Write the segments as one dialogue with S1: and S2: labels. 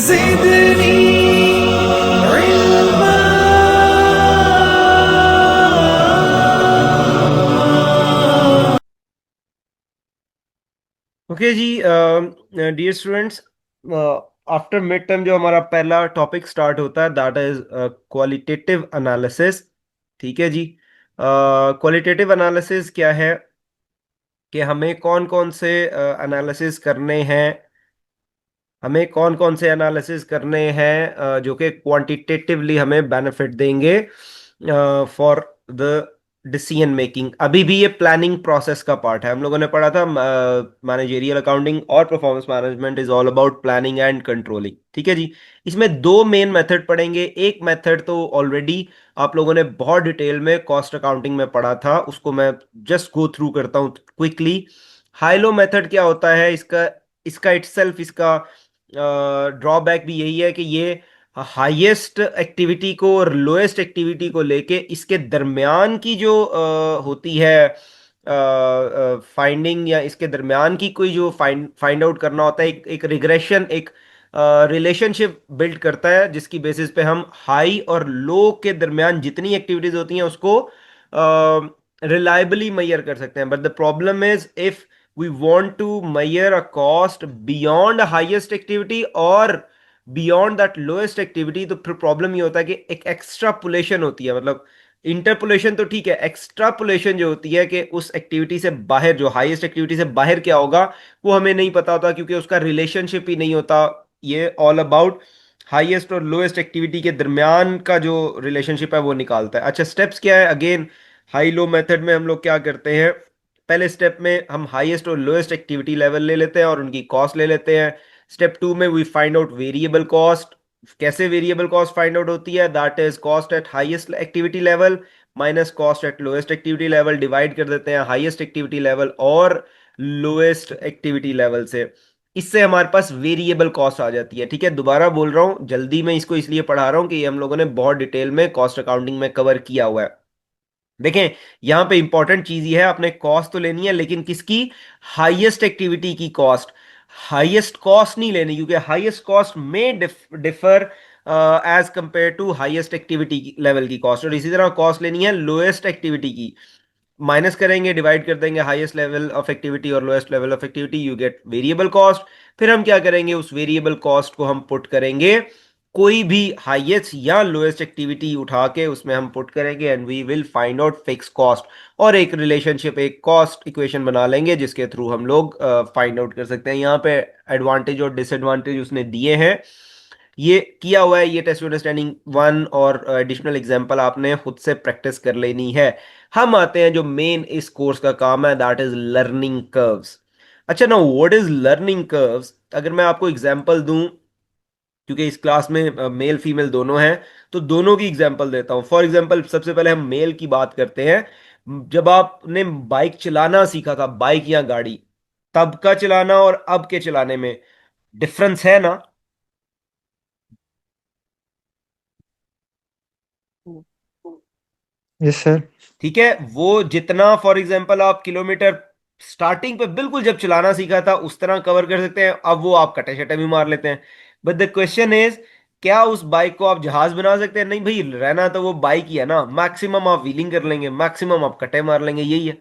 S1: जिंदगी
S2: okay ji. Dear students, after mid term जो हमारा पहला टॉपिक स्टार्ट होता है दैट इज क्वालिटेटिव एनालिसिस। ठीक है जी। क्वालिटेटिव एनालिसिस क्या है कि हमें कौन कौन से एनालिसिस करने हैं, हमें कौन कौन से एनालिसिस करने हैं जो कि क्वांटिटेटिवली हमें बेनिफिट देंगे फॉर द डिसीजन मेकिंग। अभी भी ये प्लानिंग प्रोसेस का पार्ट है। हम लोगों ने पढ़ा था मैनेजरियल अकाउंटिंग और performance management is all about planning and controlling. ठीक है जी। इसमें दो मेन मेथड पढ़ेंगे। एक मेथड तो ऑलरेडी आप लोगों ने बहुत डिटेल में कॉस्ट अकाउंटिंग में पढ़ा था, उसको मैं जस्ट गो थ्रू करता हूं क्विकली। हाई लो मेथड क्या होता है, इसका इसका इटसेल्फ इसका ड्रॉबैक भी यही है कि ये हाईएस्ट एक्टिविटी को और लोएस्ट एक्टिविटी को लेके इसके दरमियान की जो होती है फाइंडिंग, या इसके दरमियान की कोई जो फाइंड आउट करना होता है, एक रिग्रेशन, एक रिलेशनशिप बिल्ड करता है जिसकी बेसिस पे हम हाई और लो के दरमियान जितनी एक्टिविटीज होती हैं उसको रिलायबली मैयर कर सकते हैं। But the problem is if we want to measure a cost beyond highest activity और beyond that lowest activity, तो फिर प्रॉब्लम ये होता है कि एक एक्स्ट्रापुलेशन होती है। मतलब इंटरपोलेशन तो ठीक है, एक्स्ट्रापुलेशन जो होती है कि उस एक्टिविटी से बाहर, जो हाईएस्ट एक्टिविटी से बाहर क्या होगा वो हमें नहीं पता होता, क्योंकि उसका रिलेशनशिप ही नहीं होता। ये ऑल अबाउट हाईएस्ट और लोएस्ट एक्टिविटी के दरमियान का जो रिलेशनशिप है वो निकालता है। अच्छा, स्टेप्स क्या है? अगेन हाई लो मेथड में हम लोग क्या करते हैं, पहले स्टेप में हम हाईएस्ट और लोएस्ट एक्टिविटी लेवल ले लेते हैं और उनकी कॉस्ट ले लेते हैं। स्टेप टू में we find out variable cost. कैसे वेरिएबल कॉस्ट फाइंड आउट होती है? That is cost at highest activity level minus cost at lowest activity level. Divide कर देते हैं हाईएस्ट एक्टिविटी लेवल और लोएस्ट एक्टिविटी लेवल से। इससे हमारे पास वेरिएबल कॉस्ट आ जाती है। ठीक है, दोबारा बोल रहा हूं, जल्दी में इसको इसलिए पढ़ा रहा हूं कि ये हम लोगों ने बहुत डिटेल में कॉस्ट अकाउंटिंग में कवर किया हुआ है। देखें, यहां पे इंपॉर्टेंट चीज ये है, आपने कॉस्ट तो लेनी है लेकिन किसकी? हाईएस्ट एक्टिविटी की कॉस्ट। हाईएस्ट कॉस्ट नहीं लेनी, क्योंकि हाईएस्ट कॉस्ट में differ as compare to highest activity level की कॉस्ट। और इसी तरह कॉस्ट लेनी है लोएस्ट एक्टिविटी की। माइनस करेंगे, डिवाइड कर देंगे हाईएस्ट लेवल ऑफ एक्टिविटी और lowest level of activity, you get variable cost. फिर हम क्या करेंगे, उस वेरिएबल कॉस्ट को हम पुट करेंगे कोई भी हाईएस्ट या लोएस्ट एक्टिविटी उठा के उसमें हम पुट करेंगे and we will find out fix cost. और एक रिलेशनशिप, एक कॉस्ट इक्वेशन बना लेंगे जिसके थ्रू हम लोग फाइंड आउट कर सकते हैं। यहाँ पे एडवांटेज और डिसएडवांटेज उसने दिए हैं, ये किया हुआ है। ये टेस्ट अंडरस्टैंडिंग वन और एडिशनल एग्जांपल आपने खुद से प्रैक्टिस कर लेनी है। हम आते हैं जो मेन इस कोर्स का काम है, दैट इज लर्निंग कर्व्स। अच्छा, ना व्हाट इज लर्निंग कर्व्स? अगर मैं आपको एग्जांपल दूं, क्योंकि इस क्लास में मेल फीमेल दोनों हैं, तो दोनों की एग्जांपल देता हूं। फॉर एग्जांपल, सबसे पहले हम मेल की बात करते हैं। जब आपने बाइक चलाना सीखा था, बाइक या गाड़ी, तब का चलाना और अब के चलाने में डिफरेंस है ना?
S3: Yes sir.
S2: ठीक है, वो जितना फॉर एग्जांपल आप किलोमीटर स्टार्टिंग पे बिल्कुल जब चलाना सीखा था उस तरह कवर कर सकते हैं, अब वो आप कटे शटे भी मार लेते हैं। बट द क्वेश्चन इज, क्या उस बाइक को आप जहाज बना सकते हैं? नहीं भाई, रहना तो वो बाइक ही है ना। मैक्सिमम आप व्हीलिंग कर लेंगे, मैक्सिमम आप कटे मार लेंगे, यही है।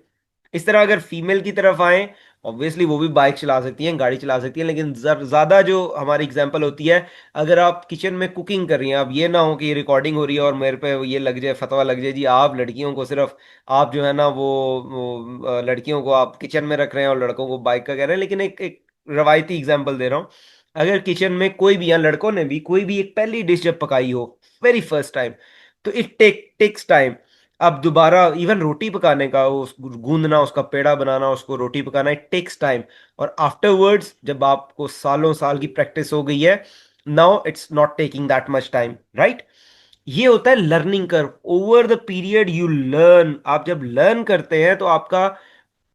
S2: इस तरह अगर फीमेल की तरफ आए, ऑब्वियसली वो भी बाइक चला सकती हैं, गाड़ी चला सकती हैं, लेकिन ज्यादा जो हमारी एग्जांपल होती है, अगर आप किचन में कुकिंग कर रही हैं, अब ये ना हो कि रिकॉर्डिंग हो रही है और मेरे पे ये लग जाए, फतवा लग जाए जी आप लड़कियों को सिर्फ, आप जो है ना वो लड़कियों को आप किचन में रख रहे हैं और लड़कों को बाइक का कह रहे हैं। लेकिन एक रवायती एग्जांपल दे रहा हूँ। अगर किचन में कोई भी, या लड़कों ने भी कोई भी एक पहली डिश जब पकाई हो, वेरी फर्स्ट टाइम, तो इट टेक्स टाइम। अब दोबारा इवन रोटी पकाने का, उस गूंदना, उसका पेड़ा बनाना, उसको रोटी पकाना, इट टेक्स टाइम। और आफ्टरवर्ड्स जब आपको सालों साल की प्रैक्टिस हो गई है, now it's not taking that much time, right? ये होता है learning curve. Over the period you learn. आप जब लर्न करते हैं तो आपका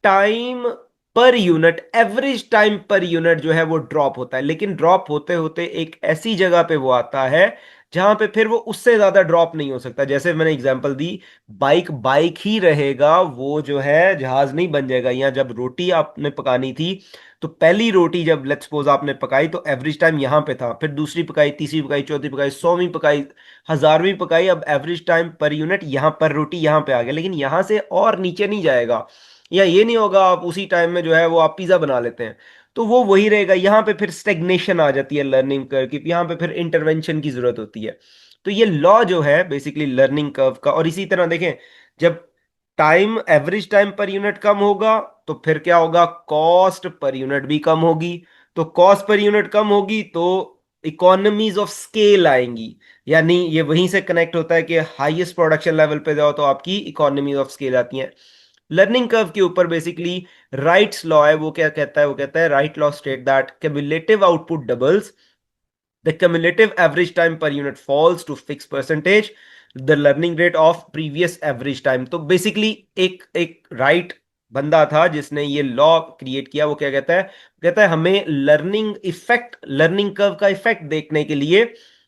S2: time per unit, average time per unit जो है वो ड्रॉप होता है। लेकिन ड्रॉप होते होते एक ऐसी जगह पे वो आता है जहां पे फिर वो उससे ज्यादा ड्रॉप नहीं हो सकता। जैसे मैंने एग्जांपल दी, बाइक बाइक ही रहेगा, वो जो है जहाज नहीं बन जाएगा। या जब रोटी आपने पकानी थी तो पहली रोटी जब लेट्स सपोज आपने पकाई तो एवरेज टाइम यहाँ पे था, फिर दूसरी पकाई, तीसरी पकाई, चौथी पकाई, 100वीं पकाई, 1000वीं पकाई, अब एवरेज टाइम पर यूनिट यहाँ पर रोटी यहाँ पे आ गया, लेकिन यहाँ से और नीचे नहीं जाएगा। या ये नहीं होगा आप उसी टाइम में जो है वो आप पिज्जा बना लेते हैं, तो वो वही रहेगा। यहाँ पे फिर स्टेग्नेशन आ जाती है लर्निंग कर्व की, यहाँ पे फिर इंटरवेंशन की जरूरत होती है। तो ये लॉ जो है बेसिकली लर्निंग कर्व का। और इसी तरह देखें, जब time average time per unit कम होगा तो फिर क्या होगा, कॉस्ट पर यूनिट भी कम होगी। तो कॉस्ट पर यूनिट कम होगी तो इकोनॉमीज ऑफ स्केल आएंगी। यानी ये वहीं से कनेक्ट होता है कि हाईएस्ट प्रोडक्शन लेवल पे जाओ तो आपकी इकोनॉमीज ऑफ स्केल आती हैं। लर्निंग कर्व के ऊपर बेसिकली राइट्स लॉ है, वो क्या कहता है, वो कहता है right law state that cumulative output doubles, the cumulative average time per unit falls to fixed percentage the learning rate of previous average time। तो बेसिकली एक एक राइट बंदा था जिसने ये लॉ क्रिएट किया। वो क्या कहता है, कहता है हमें लर्निंग इफेक्ट, लर्निंग कर्व का इफेक्ट देखने के लिए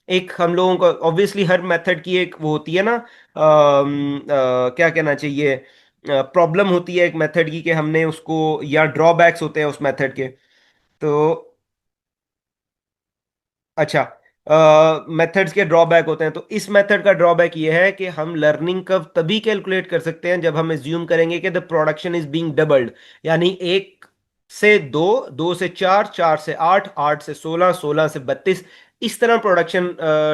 S2: एक हम लोगों को ऑब्वियसली हर मेथड की एक वो होती है ना, क्या कहना चाहिए, प्रॉब्लम होती है एक मेथड की कि हमने उसको, या ड्रॉबैक्स होते हैं उस मेथड के। तो अच्छा, मेथड्स के ड्रॉबैक होते हैं, तो इस मेथड का ड्रॉबैक ये है कि हम लर्निंग कर्व तभी कैलकुलेट कर सकते हैं जब हम एज्यूम करेंगे कि the production is being doubled. यानी एक से दो, दो से चार, चार से आठ, आठ से 16, 16 से 32, इस तरह प्रोडक्शन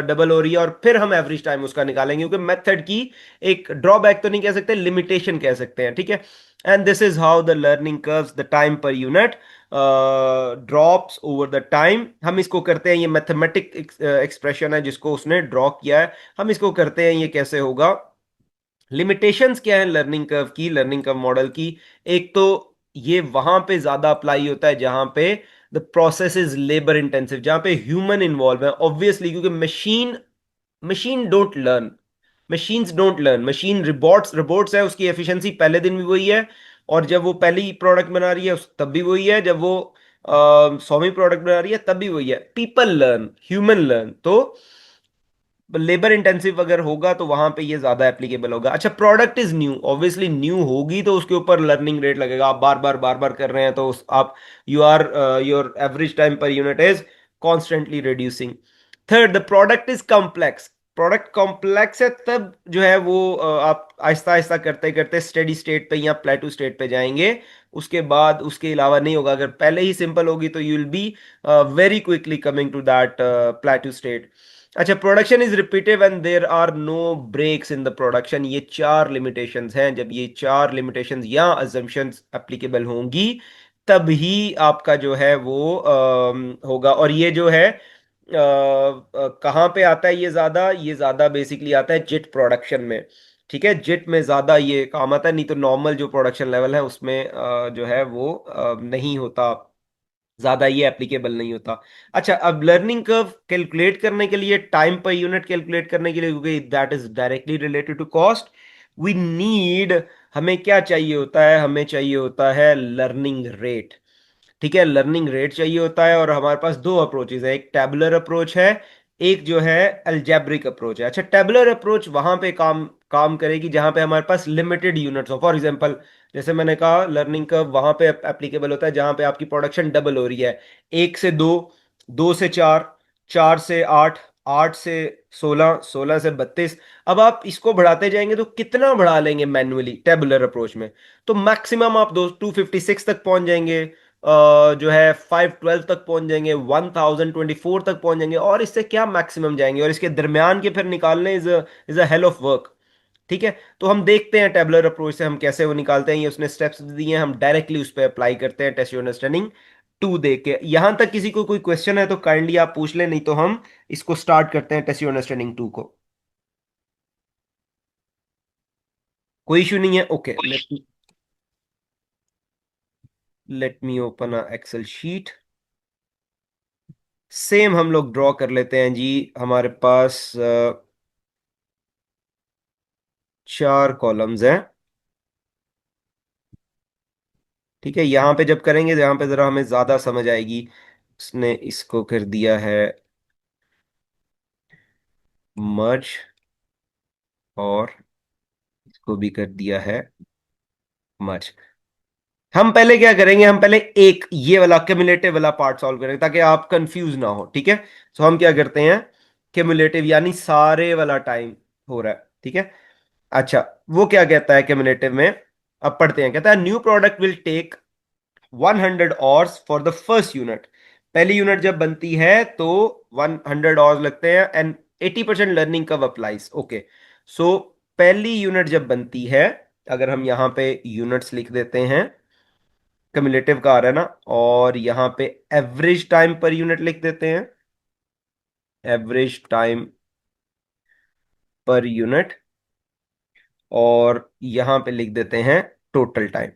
S2: डबल हो रही है, और फिर हम एवरेज टाइम उसका निकालेंगे। क्योंकि मेथड की एक ड्रॉबैक तो नहीं कह सकते, लिमिटेशन कह सकते हैं, ठीक है। And this is how the learning curves the time per unit drops over the time. हम इसको करते हैं, ये मैथमेटिक एक्सप्रेशन है जिसको उसने ड्रॉ किया है, हम इसको करते हैं, ये कैसे होगा। लिमिटेशंस क्या है लर्निंग कर्व की, लर्निंग कर्व मॉडल की। एक तो ये वहां पे ज्यादा अप्लाई होता है जहां पे the process is labour intensive, जहां पे ह्यूमन इन्वॉल्व है ऑब्वियसली, क्योंकि machine machine don't learn, machines don't learn, machine robots robots है, उसकी एफिशिएंसी पहले दिन भी वही है, और जब वो पहली प्रोडक्ट बना रही है तब भी वही है, जब वो 100वीं प्रोडक्ट बना रही है तब भी वही है। People learn, human learn. तो लेबर इंटेंसिव अगर होगा तो वहां पे ये ज्यादा एप्लीकेबल होगा। अच्छा, product is new, obviously new होगी तो उसके ऊपर लर्निंग रेट लगेगा। आप बार बार कर रहे हैं तो आप you are your average time per unit is constantly reducing. Third, the product is complex, product complex है तब जो है वो आप आहिस्ता आहिस्ता करते करते स्टेडी स्टेट पे या प्लेटू स्टेट पे जाएंगे। उसके बाद उसके अलावा नहीं होगा। अगर पहले ही सिंपल होगी तो you will be very quickly coming to that plateau state. अच्छा, production is repeated and there are no breaks in the production. ये चार लिमिटेशंस हैं। जब ये चार लिमिटेशंस या अजम्पशंस एप्लीकेबल होंगी तब ही आपका जो है वो होगा। और ये जो है कहाँ पे आता है, ये ज्यादा बेसिकली आता है जेट प्रोडक्शन में। ठीक है, जेट में ज्यादा ये काम आता है, नहीं तो नॉर्मल जो प्रोडक्शन लेवल है उसमें जो है वो नहीं होता, ज्यादा ये एप्लीकेबल नहीं होता। अच्छा, अब लर्निंग कर्व कैलकुलेट करने के लिए, टाइम पर यूनिट कैलकुलेट करने के लिए, क्योंकि that is directly related to cost, we need, हमें क्या चाहिए होता है, हमें चाहिए होता है लर्निंग रेट। ठीक है, लर्निंग रेट चाहिए होता है। और हमारे पास दो अप्रोचेज है, एक टेबुलर अप्रोच है, एक जो है अलजेब्रिक अप्रोच है। अच्छा, टेबुलर अप्रोच वहां पे काम काम करेगी जहां पे हमारे पास लिमिटेड यूनिट्स हो। फॉर एग्जांपल, जैसे मैंने कहा लर्निंग कर्व वहां पे एप्लीकेबल होता है जहां पे आपकी प्रोडक्शन डबल हो रही है, एक से दो, दो से चार, चार से आठ, आठ से 16, 16 से 32। अब आप इसको बढ़ाते जाएंगे तो कितना बढ़ा लेंगे मैन्युअली टेबुलर अप्रोच में, तो मैक्सिमम आप दो 256 तक पहुंच जाएंगे, जो है 512 तक पहुंच जाएंगे, 1024 तक पहुंच जाएंगे, और इससे क्या मैक्सिमम जाएंगे, और इसके दरमियान के फिर निकालने is a hell of work. ठीक है, तो हम देखते हैं टेबलर अप्रोच से हम कैसे वो निकालते हैं। ये उसने स्टेप्स दिए हैं, हम डायरेक्टली उस पर अप्लाई करते हैं टेस्ट अंडरस्टैंडिंग टू देख के। यहां तक किसी को कोई क्वेश्चन है तो काइंडली आप पूछ लें, नहीं तो हम इसको स्टार्ट करते हैं टेस्ट अंडरस्टैंडिंग टू को। कोई इशू नहीं है, okay. Let me open a excel sheet. Same हम लोग ड्रॉ कर लेते हैं जी। हमारे पास चार कॉलम्स हैं। ठीक है, यहां पे जब करेंगे, यहां पे जरा हमें ज्यादा समझ आएगी। उसने इसको कर दिया है मर्ज, और इसको भी कर दिया है मर्ज। हम पहले क्या करेंगे, हम पहले एक ये वाला क्यूमुलेटिव वाला पार्ट सॉल्व करेंगे ताकि आप कंफ्यूज ना हो, ठीक है। सो हम क्या करते हैं, क्यूमुलेटिव यानी सारे वाला टाइम हो रहा है, ठीक है। अच्छा, वो क्या कहता है क्यूमुलेटिव में, अब पढ़ते हैं। कहता है new product will take 100 hours for the first unit. पहली यूनिट जब बनती है तो 100 आवर्स लगते हैं and 80% learning curve applies. Okay, so पहली यूनिट जब बनती है, अगर हम यहां पे यूनिट्स लिख देते हैं, कम्युलेटिव का आ रहा है ना, और यहां पे एवरेज टाइम पर यूनिट लिख देते हैं, एवरेज टाइम पर यूनिट, और यहां पे लिख देते हैं टोटल टाइम।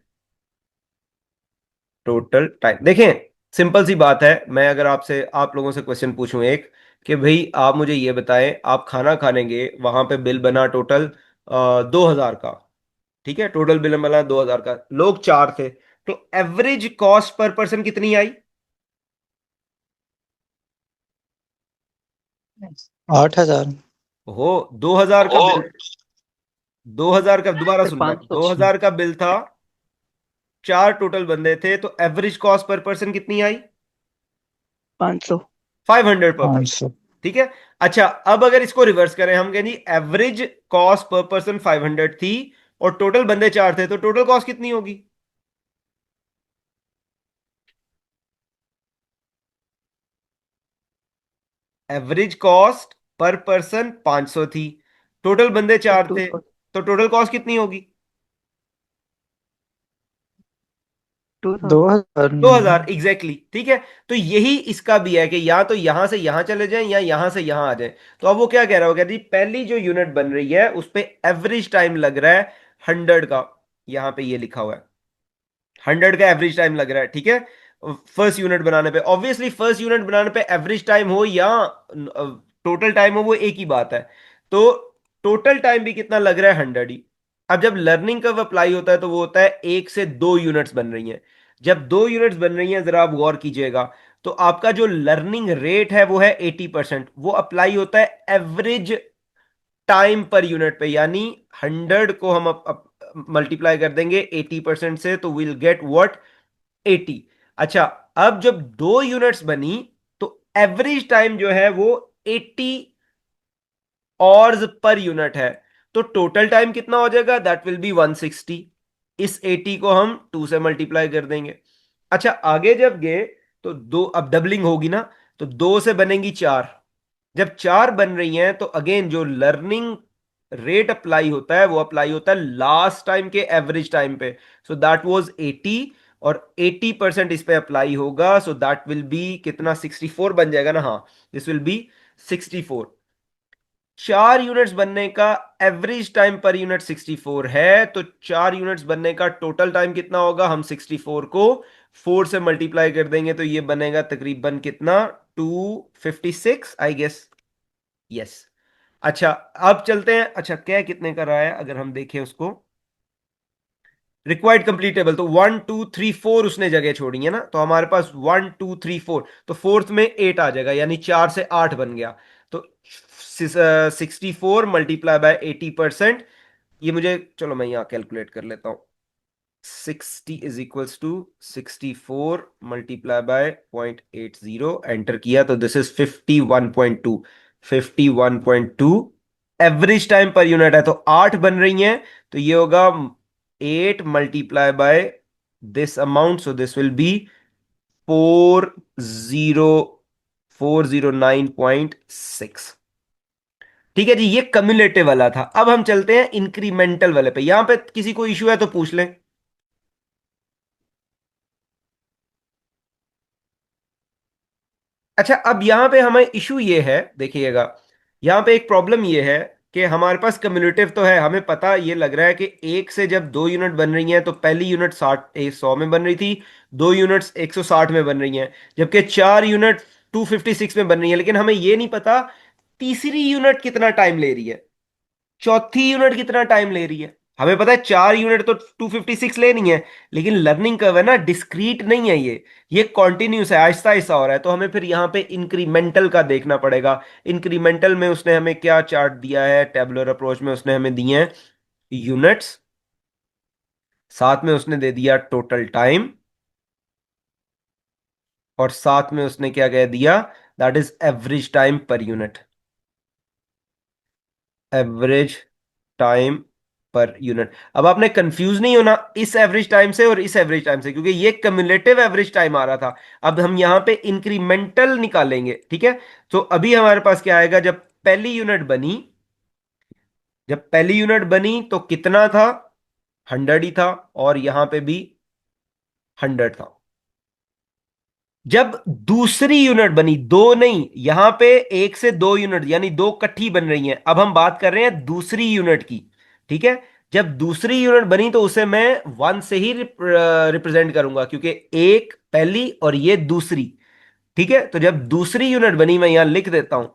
S2: टोटल टाइम देखें, सिंपल सी बात है। मैं अगर आपसे, आप लोगों से क्वेश्चन पूछूं एक, कि भाई आप मुझे ये बताएं, आप खाना खाने गए, वहां पे बिल बना टोटल 2,000 का, ठीक है, टोटल बिल बना 2,000 का, लोग चार थे, तो एवरेज कॉस्ट पर पर्सन कितनी आई?
S1: 8,000।
S2: हो, 2,000 का बिल, 2,000 का, दोबारा
S1: फिर
S2: सुनना,
S1: 500
S2: 2,000 का बिल था, चार टोटल बंदे थे, तो एवरेज कॉस्ट पर पर्सन कितनी आई?
S1: 500।
S2: 500 पर पर्सन,
S1: 500।
S2: ठीक है। अच्छा, अब अगर इसको रिवर्स करें, हम कहें एवरेज कॉस्ट पर पर्सन 500 थी और टोटल बंदे चार थे, तो टोटल कॉस्ट कितनी होगी? एवरेज कॉस्ट पर पर्सन 500 थी, टोटल बंदे
S1: तो
S2: चार
S1: टू
S2: थे, तो टोटल कॉस्ट कितनी होगी?
S1: 2000।
S2: 2,000 एग्जैक्टली exactly, ठीक है। तो यही इसका भी है कि या तो यहां से यहां चले जाएं या यहां से यहां आ जाएं। तो अब वो क्या कह रहा होगा जी, पहली जो यूनिट बन रही है उस पे एवरेज टाइम लग रहा है 100 का, यहां पे ये लिखा हुआ है 100 का एवरेज टाइम लग रहा है, ठीक है। फर्स्ट यूनिट बनाने पे, ऑब्वियसली फर्स्ट यूनिट बनाने पे एवरेज टाइम हो या टोटल टाइम हो, वो एक ही बात है। तो टोटल टाइम भी कितना लग रहा है, 100 ही। अब जब लर्निंग कर्व अप्लाई होता है तो वो होता है 1 से 2 यूनिट्स बन रही हैं। जब 2 यूनिट्स बन रही हैं, जरा आप गौर कीजिएगा, तो आपका जो लर्निंग रेट है वो है 80%, वो अप्लाई होता है एवरेज टाइम पर यूनिट पे, यानी 100 को हम मल्टीप्लाई कर देंगे 80% से, तो विल गेट व्हाट, 80। अच्छा, अब जब 2 यूनिट्स बनी, तो एवरेज टाइम जो है वो 80 ऑर्स पर यूनिट है, तो टोटल टाइम कितना हो जाएगा, दैट विल बी 160। इस 80 को हम 2 से मल्टीप्लाई कर देंगे। अच्छा, आगे जब गए तो दो, अब डबलिंग होगी ना, तो 2 से बनेंगी 4। जब 4 बन रही हैं तो अगेन जो लर्निंग रेट अप्लाई होता है वो अप्लाई होता है लास्ट टाइम के एवरेज टाइम पे। सो दैट वाज 80, और 80% इस पे अप्लाई होगा, सो दैट विल बी कितना, 64 बन जाएगा ना, हाँ, दिस विल बी 64। 4 यूनिट्स बनने का एवरेज टाइम पर यूनिट 64 है, तो 4 यूनिट्स बनने का टोटल टाइम कितना होगा, हम 64 को 4 से मल्टीप्लाई कर देंगे, तो ये बनेगा तकरीबन कितना, 256 आई गेस। यस। अच्छा, अब चलते हैं। अच्छा, क्या कितने का रहा है, अगर हम देखें उसको, रिक्वायर्ड कंप्लीट टेबल, तो 1 2 3 4 उसने जगह छोड़ी है ना, तो हमारे पास 1 2 3 4, तो फोर्थ में 8 आ जाएगा, यानी 4 से 8 बन गया। तो 64 मल्टीप्लाई बाय 80%, ये मुझे, चलो मैं यहां कैलकुलेट कर लेता हूं। 60 is equals to 64 multiply by 0.80, enter किया तो this is 51.2। 51.2 average time per unit है, तो 8 बन रही हैं, तो ये होगा 8 multiply by this amount, so this will B 40409.6। ठीक है जी, ये कम्युलेटिव वाला था। अब हम चलते हैं इंक्रीमेंटल वाले पे। यहां पे किसी को इश्यू है तो पूछ लें। अच्छा, अब यहां पे हमें इशू ये है, देखिएगा, यहां पे एक प्रॉब्लम ये है कि हमारे पास कम्युलेटिव तो है, हमें पता ये लग रहा है कि एक से जब 2 यूनिट बन रही हैं तो पहली यूनिट 100 में बन रही थी, 2 यूनिट्स 160 में बन रही हैं, जबकि 4 यूनिट 256 में बन रही है, लेकिन हमें ये नहीं पता तीसरी यूनिट कितना टाइम ले रही है, चौथी यूनिट कितना टाइम ले रही है। हमें पता है 4 यूनिट तो 256 लेनी है, लेकिन लर्निंग कर्व है ना, डिस्क्रीट नहीं है ये कॉन्टिन्यूस है, आहिस्ता आहिस्ता हो रहा है, तो हमें फिर यहां पे इंक्रीमेंटल का देखना पड़ेगा। इंक्रीमेंटल में उसने हमें क्या चार्ट दिया है, टेबुलर अप्रोच में उसने हमें दिए हैं यूनिट्स, साथ में उसने दे दिया टोटल टाइम, और साथ में उसने क्या कह दिया, that is average time per unit, average time per unit. अब आपने कंफ्यूज नहीं होना इस एवरेज टाइम से और इस एवरेज टाइम से, क्योंकि ये कम्युलेटिव एवरेज टाइम आ रहा था। अब हम यहां पे इंक्रीमेंटल निकालेंगे, ठीक है। तो अभी हमारे पास क्या आएगा, जब पहली यूनिट बनी, जब पहली यूनिट बनी तो कितना था, 100 ही था, और यहां पे भी 100 था। जब दूसरी यूनिट बनी, दो नहीं, यहां पे एक से दो यूनिट यानी दो इकट्ठी बन रही हैं, अब हम बात कर रहे हैं दूसरी यूनिट की, ठीक है। जब दूसरी यूनिट बनी तो उसे मैं 1 से ही रिप्रेजेंट करूंगा, क्योंकि एक पहली और ये दूसरी, ठीक है। तो जब दूसरी यूनिट बनी, मैं यहां लिख देता हूं,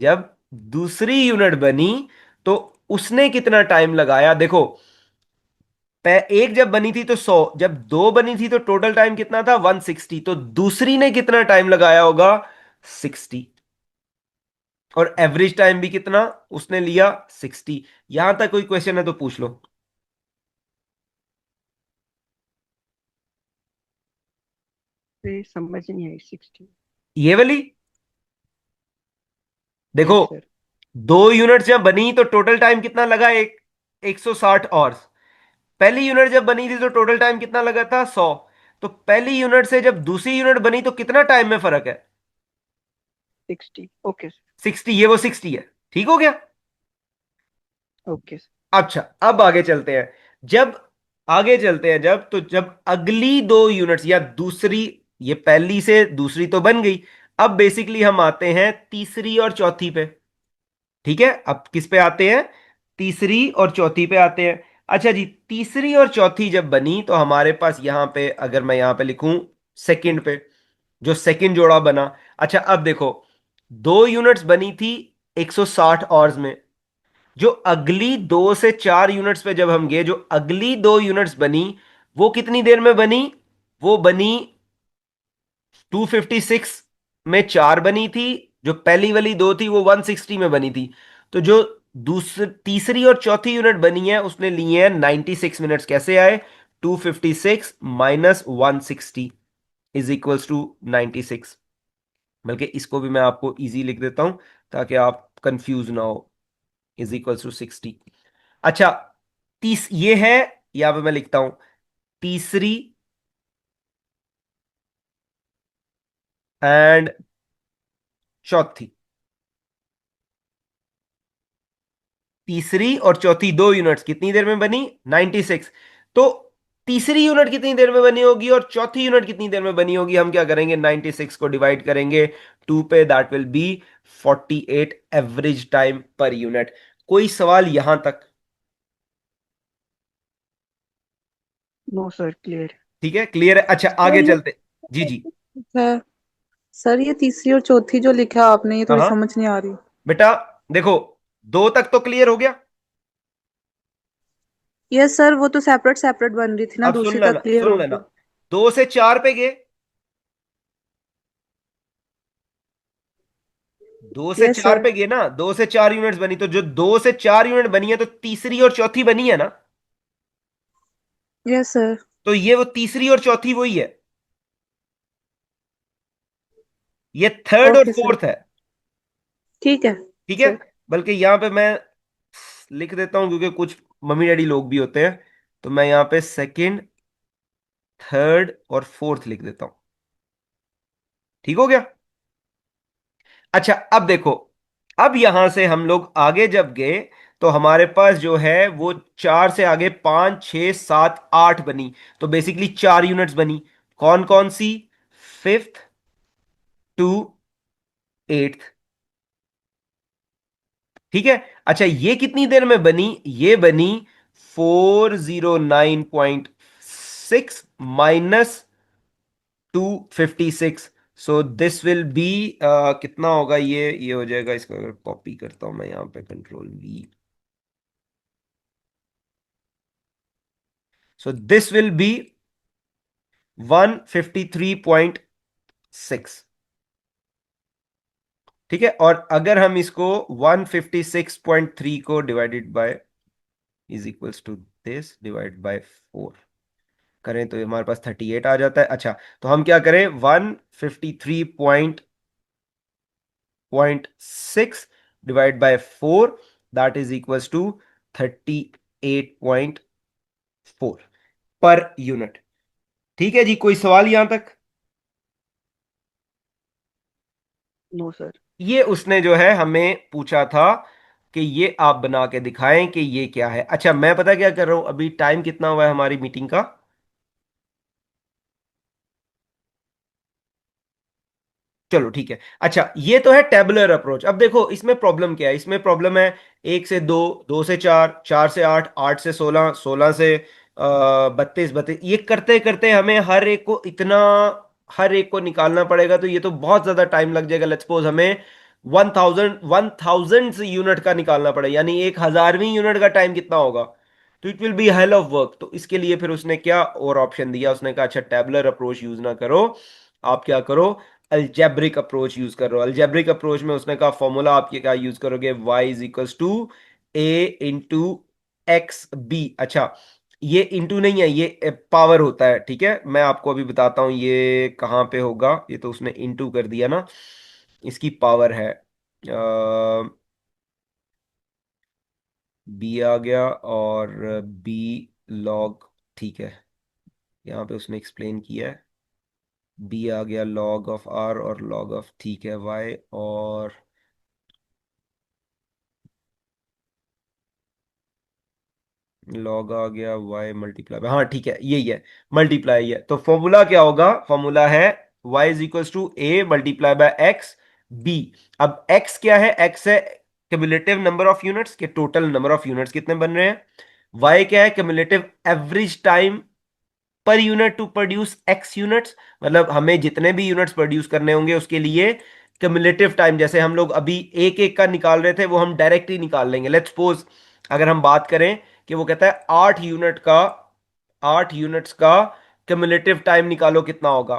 S2: जब दूसरी यूनिट बनी तो उसने कितना टाइम लगाया, देखो एक जब बनी थी तो 100, जब दो बनी थी तो टोटल टाइम कितना था 160, तो दूसरी ने कितना टाइम लगाया होगा 60, और एवरेज टाइम भी कितना उसने लिया 60। यहां तक कोई क्वेश्चन है तो पूछ लो।
S1: ये समझ नहीं आई 60।
S2: ये वाली देखो,
S1: यस सर।
S2: दो यूनिट जब बनी तो टोटल टाइम कितना लगा, 160 आवर्स। पहली यूनिट जब बनी थी तो टोटल टाइम कितना लगा था 100। तो पहली यूनिट से जब दूसरी यूनिट बनी तो कितना टाइम में फर्क है,
S1: 60। Okay sir.
S2: 60, ये वो 60 है, ठीक हो गया।
S1: Okay sir.
S2: अच्छा अब आगे चलते हैं, जब आगे चलते हैं जब तो जब अगली दो यूनिट्स या दूसरी, ये पहली से दूसरी तो बन गई, अब बेसिकली हम आते हैं तीसरी और चौथी पे, ठीक है। अब किस पे आते हैं, तीसरी और चौथी पे आते हैं। अच्छा जी, तीसरी और चौथी जब बनी तो हमारे पास यहां पे, अगर मैं यहां पे लिखूं सेकंड पे, जो सेकंड जोड़ा बना। अच्छा अब देखो, दो यूनिट्स बनी थी 160 आवर्स में, जो अगली 2 से 4 यूनिट्स पे जब हम गए, जो अगली दो यूनिट्स बनी वो कितनी देर में बनी, वो बनी 256 में चार बनी थी, जो पहली वाली दो थी वो 160 में बनी थी। तो जो दूसरी तीसरी और चौथी यूनिट बनी है उसने लिए हैं 96 मिनट्स। कैसे आए, 256 माइनस 160 इज इक्वल्स टू 96। बल्कि इसको भी मैं आपको इजी लिख देता हूं ताकि आप कंफ्यूज ना हो, इज इक्वल्स टू 60। अच्छा, तीस ये है, यहां पे मैं लिखता हूं तीसरी एंड चौथी, तीसरी और चौथी दो यूनिट्स कितनी देर में बनी 96। तो तीसरी यूनिट कितनी देर में बनी होगी और चौथी यूनिट कितनी देर में बनी होगी, हम क्या करेंगे 96 को डिवाइड करेंगे 2 पे, that will B 48 average time per unit. कोई सवाल यहां तक,
S1: नो सर, क्लियर।
S2: ठीक है, क्लियर है। अच्छा
S3: सर
S2: आगे
S3: ये
S2: चलते, जी जी,
S3: है सर, ये तीसरी और चौथी जो लिखा है आपने, ये
S2: हाँ
S3: थोड़ी
S2: हाँ
S3: समझ नहीं आ रही।
S2: बेटा, देखो दो तक तो क्लियर हो गया।
S3: यस सर, वो तो सेपरेट सेपरेट बन रही थी ना,
S2: अब सुन
S3: दूसरी
S2: लेना
S3: तक क्लियर
S2: सुन
S3: हो
S2: लेना,
S3: गई।
S2: 2 से 4 पे गए, 2 से 4
S3: सर।
S2: पे गए ना, 2 से 4 यूनिट्स बनी, तो जो 2 से 4 यूनिट बनी है तो तीसरी और चौथी बनी है ना,
S3: यस सर।
S2: तो ये वो तीसरी और चौथी वही है, ये थर्ड और
S3: ओके सर।
S2: फोर्थ है,
S3: ठीक है
S2: ठीक है।
S3: सर।
S2: बल्कि यहां पे मैं लिख देता हूं क्योंकि कुछ मम्मी डैडी लोग भी होते हैं, तो मैं यहां पे सेकंड, थर्ड और फोर्थ लिख देता हूं, ठीक हो गया। अच्छा अब देखो, अब यहां से हम लोग आगे जब गए तो हमारे पास जो है वो 4 से आगे 5, 6, 7, 8 बनी, तो बेसिकली 4 यूनिट्स बनी। कौन कौन सी, फिफ्थ टू एट्थ, ठीक है। अच्छा ये कितनी देर में बनी, ये बनी 409.6 minus 256, so this will B कितना होगा, ये हो जाएगा, इसको अगर कॉपी करता हूं मैं यहां पे control V, so this will be 153.6, ठीक है। और अगर हम इसको 156.3 को divided by is equals to this divide by 4, करें तो हमारे पास 38 आ जाता है। अच्छा, तो हम क्या करें, 153.6 divide by 4, that is equals to 38.4 per unit. ठीक है जी, कोई सवाल यहां तक?
S1: No sir.
S2: ये उसने जो है हमें पूछा था कि ये आप बना के दिखाएं कि ये क्या है। अच्छा, मैं पता क्या कर रहा हूं, अभी टाइम कितना हुआ है हमारी मीटिंग का? चलो ठीक है। अच्छा, ये तो है टेबुलर अप्रोच। अब देखो इसमें प्रॉब्लम क्या है, इसमें प्रॉब्लम है 1 से 2, 2 से 4, 4 से 8, 8 से 16, 16 से 32, 32, ये करते करते हमें हर एक को निकालना पड़ेगा, तो ये तो बहुत ज्यादा टाइम लग जाएगा। लेट्स सपोज हमें 1000 यूनिट का निकालना पड़े, यानी 1000वीं यूनिट का टाइम कितना होगा, तो it will be hell of work. तो इसके लिए फिर उसने क्या और ऑप्शन दिया, उसने कहा अच्छा टेबुलर अप्रोच यूज ना करो, आप क्या करो, अल्जेब्रिक अप्रोच यूज करो। अल्जेब्रिक अप्रोच में उसने कहा फॉर्मूला आप क्या यूज करोगे, y is equals to A into X B. अच्छा, ये इंटू नहीं है, ये पावर होता है। ठीक है, मैं आपको अभी बताता हूं ये कहां पे होगा, ये तो उसने इंटू कर दिया ना, इसकी पावर है बी आ गया और बी लॉग। ठीक है, यहाँ पे उसने एक्सप्लेन किया है, बी आ गया लॉग ऑफ आर और लॉग ऑफ, ठीक है, वाई, और लॉग आ गया वाई मल्टीप्लाई, हाँ ठीक है, यही है, मल्टीप्लाई है। तो फॉर्मूला क्या होगा, फॉर्मूला है Y is equal to A multiply by X B. अब एक्स क्या है, एक्स है क्यूमुलेटिव नंबर ऑफ यूनिट्स के, टोटल नंबर ऑफ यूनिट्स कितने बन रहे हैं। वाई क्या है, cumulative average time per unit to produce X units, मतलब हमें जितने भी यूनिट्स प्रोड्यूस करने होंगे उसके लिए क्यूमुलेटिव टाइम, जैसे हम लोग अभी एक एक का निकाल रहे थे वो हम डायरेक्ट ही निकाल लेंगे। लेट्स सपोज अगर हम बात करें कि वो कहता है 8 यूनिट्स का क्यूमुलेटिव टाइम निकालो कितना होगा,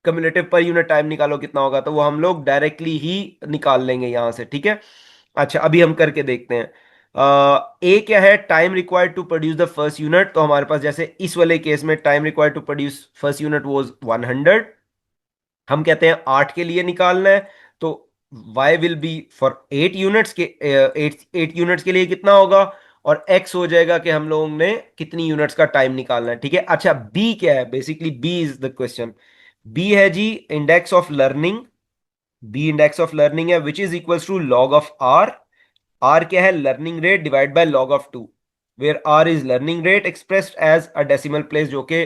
S2: क्यूमुलेटिव पर यूनिट टाइम निकालो कितना होगा, तो वो हम लोग डायरेक्टली ही निकाल लेंगे यहां से। ठीक है, अच्छा अभी हम करके देखते हैं। ए क्या है, time required to produce the first unit, तो हमारे पास जैसे इस वाले केस में time required to produce first unit was 100, हम कहते हैं 8 के लिए निकालना है, तो y will be for 8 units के, 8 यूनिट्स के लिए कितना होगा, और x हो जाएगा कि हम लोगों ने कितनी यूनिट्स का टाइम निकालना है। ठीक है, अच्छा b क्या है, basically b is the question. b है जी index of learning, b index of learning है which is equals to log of r। r क्या है, learning rate divide by log of 2, where r is learning rate expressed as a decimal place, जो कि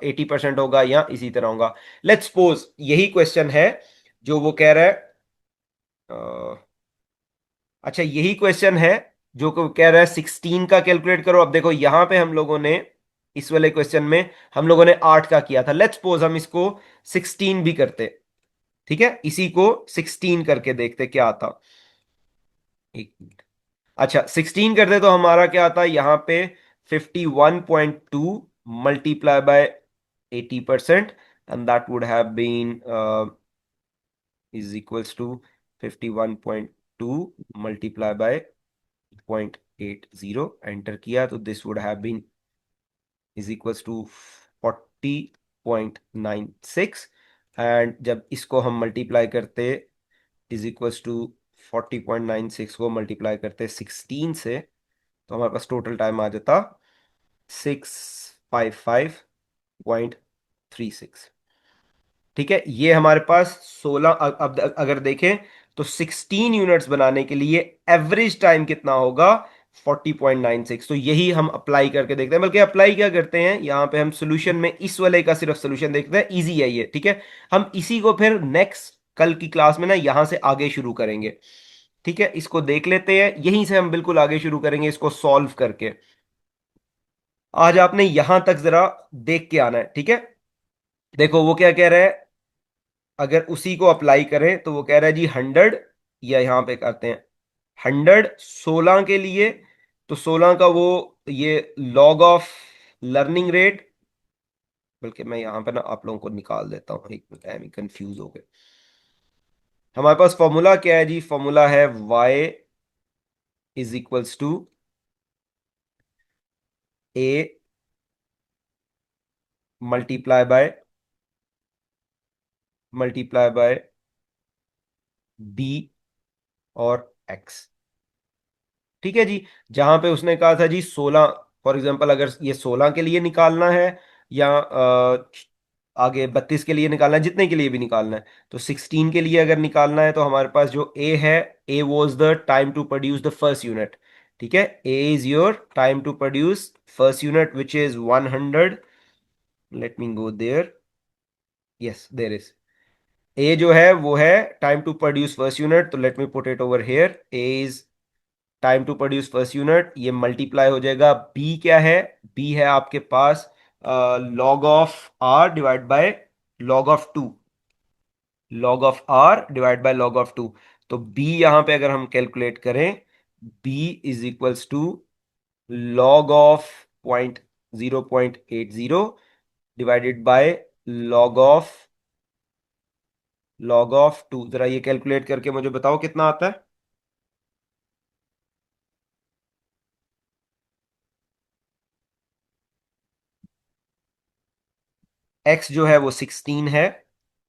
S2: 80% होगा या इसी तरह होगा। लेट्स सपोज यही क्वेश्चन है जो वो कह रहा है, अच्छा यही क्वेश्चन है जो को कह रहा है 16 का कैलकुलेट करो। अब देखो यहां पे हम लोगों ने इस वाले क्वेश्चन में हम लोगों ने 8 का किया था, लेट्स सपोज हम इसको 16 भी करते। ठीक है, इसी को 16 करके देखते क्या आता, एक मिनट। अच्छा 16 करते तो हमारा क्या आता है यहां पे, 51.2 multiply by 80%, and that would have been is equals to 51.2 multiply by 0.80, enter किया तो this would have been is equals to 40.96, and जब इसको हम मल्टीप्लाई करते इज इक्वल्स टू 40.96 को मल्टीप्लाई करते 16 से, तो हमारे पास टोटल टाइम आ जाता 655.36। ठीक है, ये हमारे पास 16, अब अगर देखें तो 16 यूनिट्स बनाने के लिए एवरेज टाइम कितना होगा, 40.96। तो यही हम अप्लाई करके देखते हैं, बल्कि अप्लाई क्या करते हैं यहां पे हम सोल्यूशन में इस वाले का सिर्फ सोल्यूशन देखते हैं, इजी है ये। ठीक है, हम इसी को फिर नेक्स्ट कल की क्लास में ना यहां से आगे शुरू करेंगे। ठीक है, इसको देख लेते हैं, यहीं से हम बिल्कुल आगे शुरू करेंगे इसको सॉल्व करके। आज आपने यहां तक जरा देख के आना है। ठीक है, देखो वो क्या कह रहा है, अगर उसी को अप्लाई करें तो वो कह रहा है जी 100, या यहां पे करते हैं 100 16 के लिए, तो 16 का वो ये लॉग ऑफ लर्निंग रेट, बल्कि मैं यहां पे ना आप लोगों को निकाल देता हूं, एक मिनट कंफ्यूज हो गए। हमारे पास फॉर्मूला क्या है जी, फॉर्मूला है y is equals to A multiply by B और एक्स। ठीक है जी। जहां पे उसने कहा था जी 16, फॉर एग्जांपल अगर ये 16 के लिए निकालना है या आगे 32 के लिए निकालना है, जितने के लिए भी निकालना है, तो 16 के लिए अगर निकालना है तो हमारे पास जो ए है, A was the time to produce the first unit. ठीक है, A is your time to produce first unit which is 100। Let me go there, yes there is. A जो है वो है time to produce first unit, तो let me put it over here. A is time to produce first unit, ये multiply हो जाएगा। B क्या है? बी है आपके पास log of R divide by log of two, log of R divide by log of two. तो B यहां पे अगर हम कैलकुलेट करें, B is equals to log of 0.80 divided by log of two. जरा ये कैलकुलेट करके मुझे बताओ कितना आता है। एक्स जो है वो 16 है,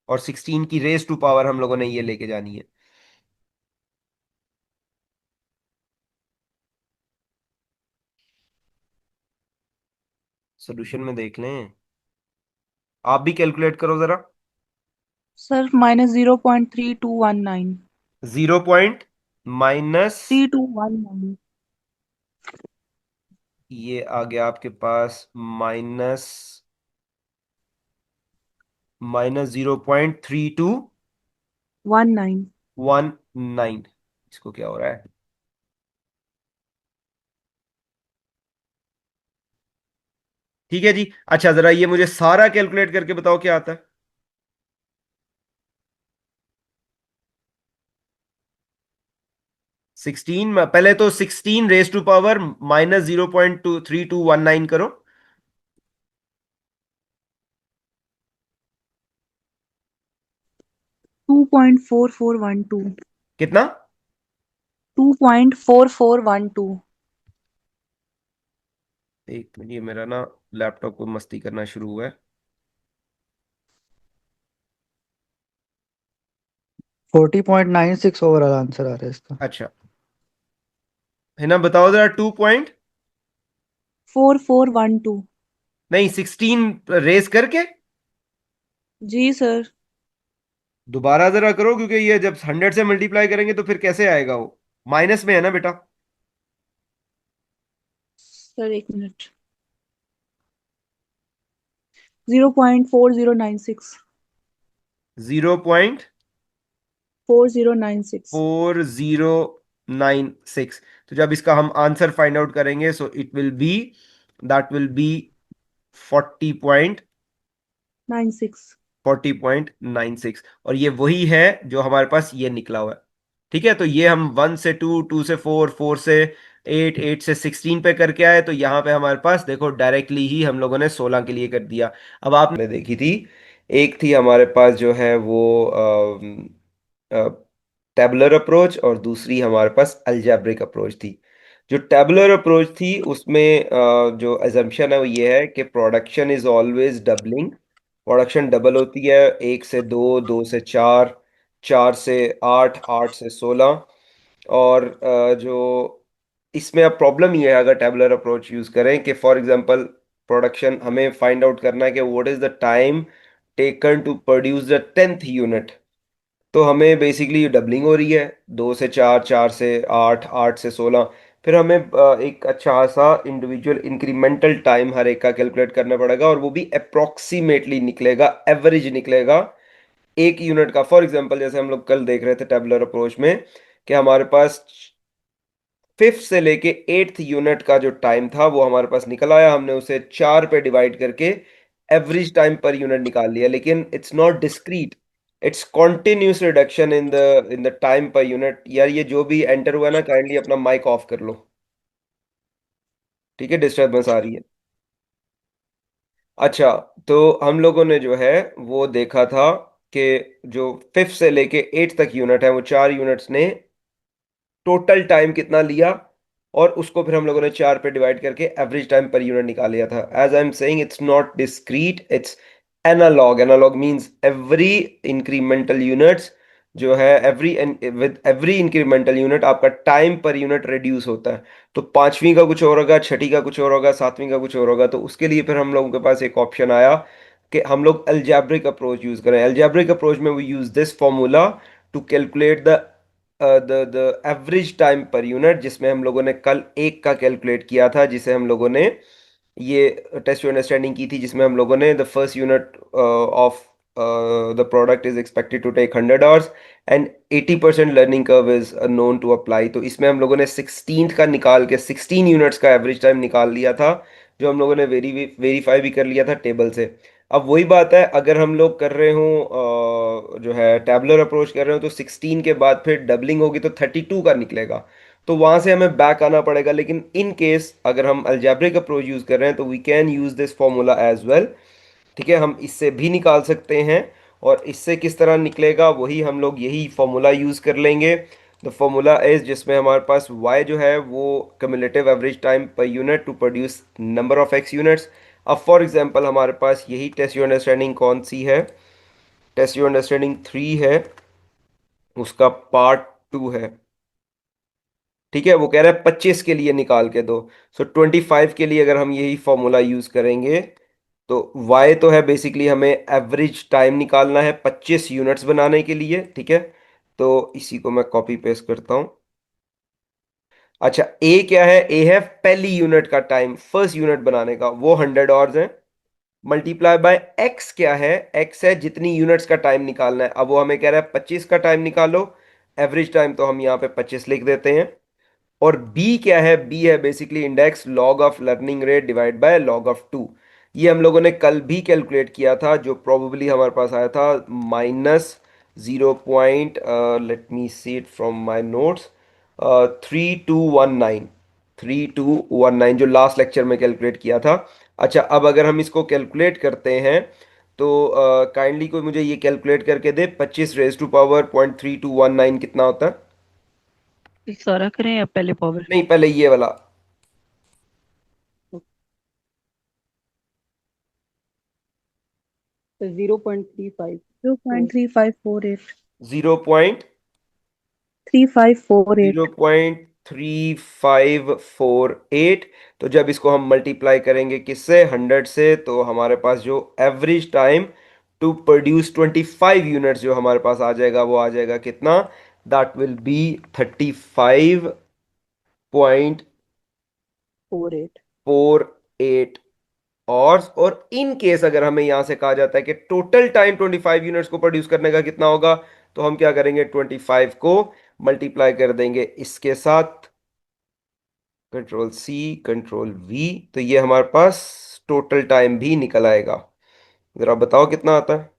S2: और 16 की रेस टू पावर हम लोगों ने ये लेके जानी है। सोल्यूशन में देख लें, आप भी कैलकुलेट करो जरा।
S3: सर -0.3219।
S2: 0 point minus,
S3: 3219।
S2: ये आ गया आपके पास माइनस
S3: वन नाइन।
S2: 0.3219। इसको क्या हो रहा है? ठीक है जी। अच्छा, जरा ये मुझे सारा कैलकुलेट करके बताओ क्या आता है। 16 में पहले तो 16 रेस टू पावर -0.3219 करो।
S3: 2.4412।
S2: कितना?
S3: 2.4412।
S2: एक मिनट, ये मेरा ना लैपटॉप को मस्ती करना शुरू हुआ है।
S4: 40.96 ओवरऑल आंसर आ रहा है इसका।
S2: अच्छा है ना, बताओ जरा। 2 पॉइंट
S3: 4412।
S2: नहीं, 16 रेस करके
S3: जी सर।
S2: दोबारा जरा करो, क्योंकि ये जब 100 से मल्टीप्लाई करेंगे तो फिर कैसे आएगा वो? माइनस में है ना बेटा।
S3: सर एक मिनट। 0.4096। 4096।
S2: 0.4096। तो जब इसका हम आंसर फाइंड आउट करेंगे, so it will be, that will B 40.96।
S3: 96।
S2: 40.96, और ये वही है जो हमारे पास ये निकला हुआ है। ठीक है, तो ये हम 1 से 2, 2 से 4, 4 से 8, 8 से 16 पे करके आए, तो यहाँ पे हमारे पास देखो डायरेक्टली ही हम लोगों ने 16 के लिए कर दिया। अब आपने देखी थी, एक थी हमारे पास जो है वो टेबुलर अप्रोच, और दूसरी हमारे पास अलजेब्रिक अप्रोच थी। जो टेबुलर अप्रोच थी उसमें जो अजम्पशन है वो ये है कि production is always doubling. Production double होती है, 1 से 2, 2 से 4, 4 से 8, 8 से 16। और जो इसमें अब प्रॉब्लम ये है अगर टेबुलर अप्रोच यूज करें कि फॉर एग्जांपल प्रोडक्शन हमें फाइंड आउट करना है कि what is the time taken to produce the 10th unit. तो हमें बेसिकली डबलिंग हो रही है, 2 से 4, 4 से 8, 8 से 16। फिर हमें एक अच्छा सा इंडिविजुअल इंक्रीमेंटल टाइम हर एक का कैलकुलेट करना पड़ेगा, और वो भी अप्रोक्सीमेटली निकलेगा, एवरेज निकलेगा एक यूनिट का। फॉर एग्जांपल जैसे हम लोग कल देख रहे थे टेबुलर अप्रोच में कि हमारे पास 5th से लेके 8th यूनिट का जो टाइम था वो हमारे पास निकल आया, हमने उसे 4 पे डिवाइड करके एवरेज टाइम पर यूनिट निकाल लिया। लेकिन it's not discrete, it's continuous reduction in the time per unit. यार ये जो भी एंटर हुआ ना, काइंडली अपना माइक ऑफ कर लो, ठीक है, डिस्टर्बेंस आ रही है। अच्छा, तो हम लोगों ने जो है वो देखा था कि जो 5th से लेके 8th तक यूनिट है, वो 4 यूनिट्स ने टोटल टाइम कितना लिया? और उसको फिर हम लोगों ने 4 पे डिवाइड करके एवरेज टाइम पर यूनिट निकाल लिया था. As I am saying, it's not discrete, it's analog. Analog means every incremental units जो है, every with every incremental unit आपका टाइम पर यूनिट रिड्यूस होता है. तो पांचवी का कुछ और होगा, छठी का कुछ और होगा, सातवीं का कुछ और होगा. तो उसके लिए फिर हम लोगों के पास एक ऑप्शन आया कि हम लोग अलजेब्रिक अप्रोच यूज करें. अलजेब्रिक अप्रोच में we use this formula to calculate the average time per unit, जिसमें हम लोगों ने कल एक का कैलकुलेट किया था, जिसे हम लोगों ने ये टेस्ट टू अंडरस्टैंडिंग की थी, जिसमें हम लोगों ने the first unit of the product is expected to take 100 hours and 80% learning curve is known to apply. तो इसमें हम लोगों ने 16th का निकाल के 16 यूनिट्स का एवरेज टाइम निकाल लिया था, जो हम लोगों ने वेरीफाई भी कर लिया था टेबल से. अब वही बात है, अगर हम लोग कर रहे हो जो है टैबुलर अप्रोच कर रहे हो, तो 16 के बाद फिर डबलिंग होगी तो 32 का निकलेगा. तो वहां से हमें बैक आना पड़ेगा. लेकिन इन केस अगर हम अलजेब्रिक अप्रोच यूज कर रहे हैं, तो we can use this formula as well. ठीक है, हम इससे भी निकाल सकते हैं. और इससे किस तरह निकलेगा, वही हम लोग यही फॉर्मूला यूज कर लेंगे. द फॉर्मूला इज, जिसमें हमारे पास y जो है वो cumulative average time per unit to produce number of x units. अब फॉर एग्जांपल हमारे पास यही टेस्ट यू अंडरस्टैंडिंग कौन सी है, टेस्ट यू अंडरस्टैंडिंग 3 है, उसका पार्ट 2 है. ठीक है, वो कह रहा है 25 के लिए निकाल के दो. सो 25 के लिए अगर हम यही फॉर्मूला यूज करेंगे, तो y तो है बेसिकली हमें एवरेज टाइम निकालना है 25 यूनिट्स बनाने के लिए. ठीक है, तो इसी को मैं कॉपी पेस्ट करता हूं. अच्छा, a क्या है, a है पहली यूनिट का टाइम, फर्स्ट यूनिट बनाने का, वो 100 आवर्स है. मल्टीप्लाई बाय x क्या है, x है जितनी यूनिट्स का टाइम निकालना है. अब वो हमें कह रहा है 25 का टाइम निकालो, एवरेज टाइम तो हम यहाँ पे 25 लिख देते हैं. और b क्या है, b है basically index log of learning rate divide by log of 2. ये हम लोगों ने कल भी कैलकुलेट किया था, जो प्रोबेबली हमारे पास आया था -0. Let me see it from my notes, 3219. 3219 जो लास्ट लेक्चर में कैलकुलेट किया था. अच्छा, अब अगर हम इसको कैलकुलेट करते हैं, तो काइंडली कोई मुझे ये कैलकुलेट करके दे, 25 रेज टू पावर 0.3219 कितना होता है.
S1: ये सारा करें या पहले पावर?
S2: नहीं, पहले ये वाला.
S1: 0.35
S3: 0.3548
S2: जीरो पॉइंट
S3: 3548
S2: 0.3548. तो जब इसको हम मल्टीप्लाई करेंगे किससे, 100 से, तो हमारे पास जो average time to produce 25 units जो हमारे पास आ जाएगा, वो आ जाएगा कितना, दैट विल बी 35.48.
S1: 48
S2: और इन केस अगर हमें यहां से कहा जाता है कि टोटल टाइम 25 यूनिट्स को प्रोड्यूस करने का कितना होगा, तो हम क्या करेंगे, 25 को मल्टीप्लाई कर देंगे इसके साथ, कंट्रोल सी कंट्रोल वी, तो ये हमारे पास टोटल टाइम भी निकल आएगा. जरा बताओ कितना आता है.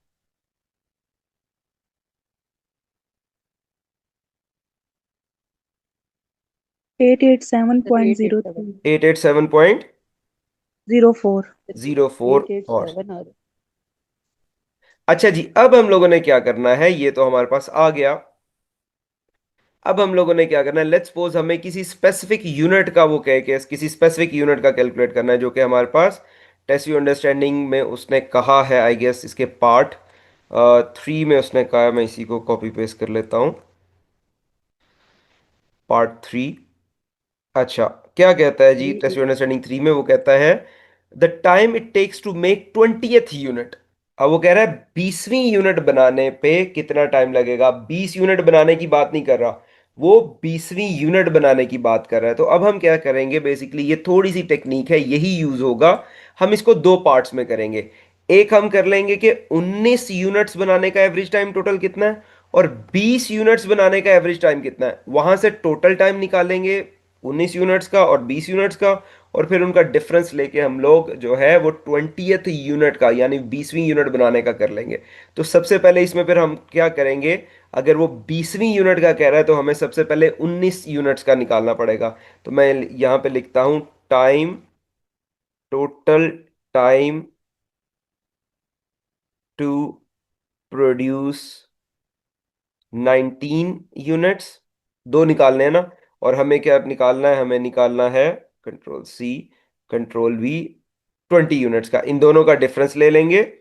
S3: 887.03
S2: 887.04.
S3: 04
S2: और
S1: 887 और
S2: अच्छा जी, अब हम लोगों ने क्या करना है, ये तो हमारे पास आ गया. अब हम लोगों ने क्या करना है, लेट्स सपोज हमें किसी स्पेसिफिक यूनिट का वो कह के किसी स्पेसिफिक यूनिट का कैलकुलेट करना है, जो कि हमारे पास टेस्ट यू अंडरस्टैंडिंग में उसने कहा है. आई गेस इसके पार्ट 3 में उसने कहा है. मैं इसी को कॉपी पेस्ट कर लेता हूं, पार्ट 3. अच्छा, क्या कहता है जी, टेस्ट यू अंडरस्टैंडिंग 3 में वो कहता है the time it takes to make 20th unit. अब वो कह रहा है 20वीं यूनिट बनाने पे कितना टाइम लगेगा. 20 यूनिट बनाने की बात नहीं कर रहा, वो 20वीं यूनिट बनाने की बात कर रहा है. तो अब हम क्या करेंगे, बेसिकली ये थोड़ी सी टेक्निक है, यही यूज होगा. हम इसको दो पार्ट्स में करेंगे. एक हम कर लेंगे कि 19 यूनिट्स बनाने का एवरेज टाइम टोटल कितना है, और 20 यूनिट्स बनाने का एवरेज टाइम कितना है, वहां से टोटल टाइम निकालेंगे 19 यूनिट्स का और 20 यूनिट्स का. और फिर उनका डिफरेंस लेके हम लोग जो है वो 20th यूनिट का यानी 20वीं यूनिट बनाने का कर लेंगे. तो सबसे पहले इसमें फिर हम क्या करेंगे, अगर वो 20वीं यूनिट का कह रहा है, तो हमें सबसे पहले 19 यूनिट्स का निकालना पड़ेगा. तो मैं यहां पे लिखता हूं time, total time to produce 19 units, दो निकालने हैं ना. और हमें क्या निकालना है, हमें निकालना है control C control V 20 units का, इन दोनों का डिफरेंस ले लेंगे